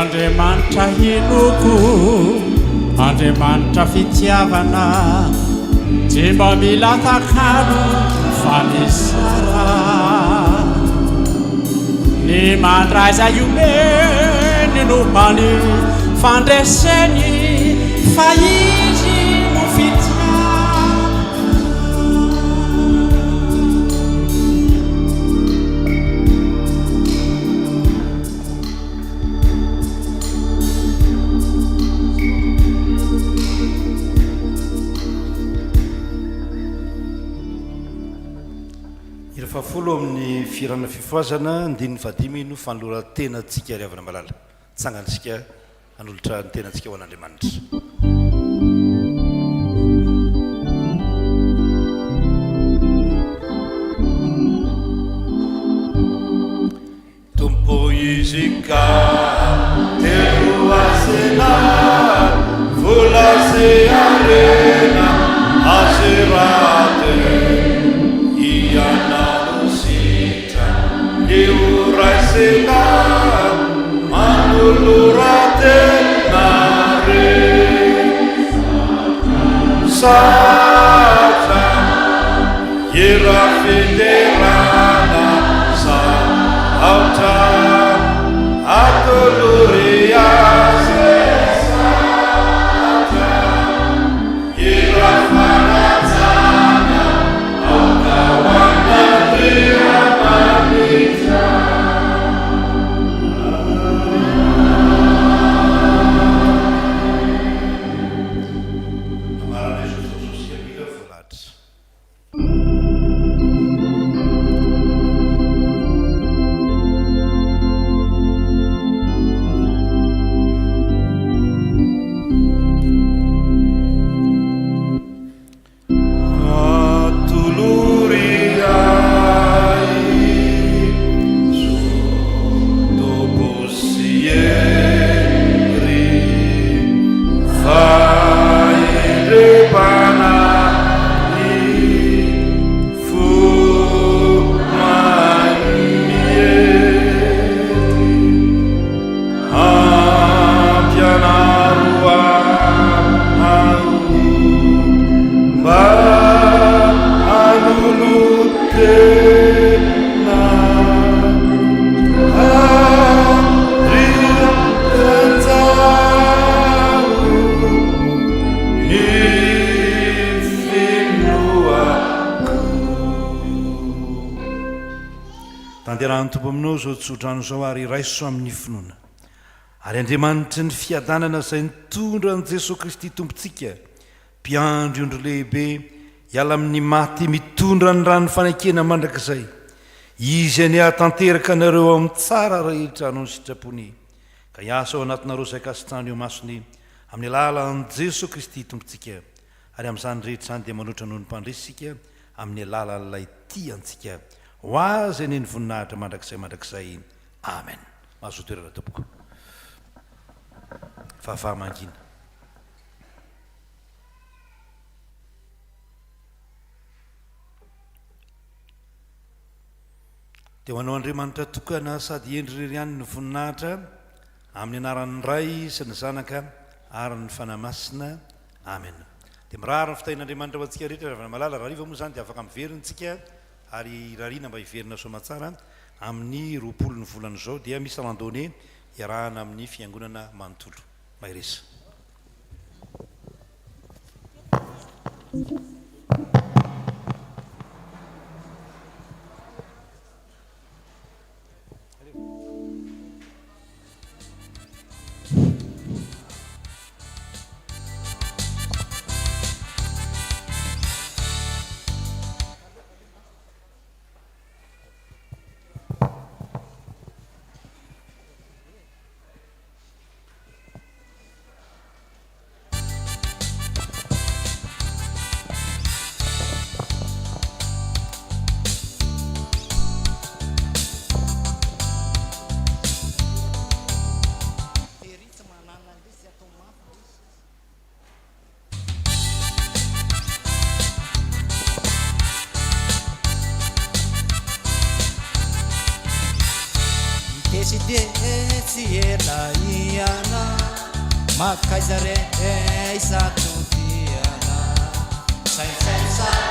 Andriamanitra hinoko Andriamanitra fitiavana tsy mba mila takalo fa misara ny mandraiza iome ny nokany fandreseny fa izy no folo amin'ny firana fifoazana andininy vadimy no fanoloran-tena antsika riavana malala tsangantsika hanolotra ny tena antsika ho an'Andriamanitra tompo izika teroasena volase arena aserate iana Eurasena manulurate nare Sata Yera federana Sa auta Atoluria Sata Yera fanatana Aukawana Dea Manita tanterahany tompo aminao zao tsodrano zao ary raiso amin'ny finoana ary Andriamanitra ny fiadanana izay nitondra an' Jesosy Kristy tompontsika mpiandro ondro lehibe hiala amin'ny maty mitondra ny rano fanekena mandrakizay izy any ahatanteraka anareo amin'ny tsara rehetra anao ny sitrapony ka hiasa ao anatinareo izay kasitrano eo masony amin'ny alalan'i Jesosy Kristy tompontsika ary amin'izany rehetra izany dia manoatra noho ny mpandresisika amin'ny alalan'ilay tiantsika ho azy eny ny voninahitra mandrakizay amen mahazo toerana tompoko fahafahamangina dia ho anao Andriamanitra tokana sady endry rery any ny voninahitra amin'ny anaran'ny Ray sy ny Zanaka ary ny fanahy masina amen dia mirahara ny fitahin'Andriamanitra ho antsika rehetra raha malala raha riva moa zany dia afaka miveryntsika ary rarina mba hiverina soamatsara amin'ny 20 ny volana izao dia misy randonnée iarahana amin'ny fiangonana manontolo mairesa Presidente Elaiana Makaizare Isatudiana Sainza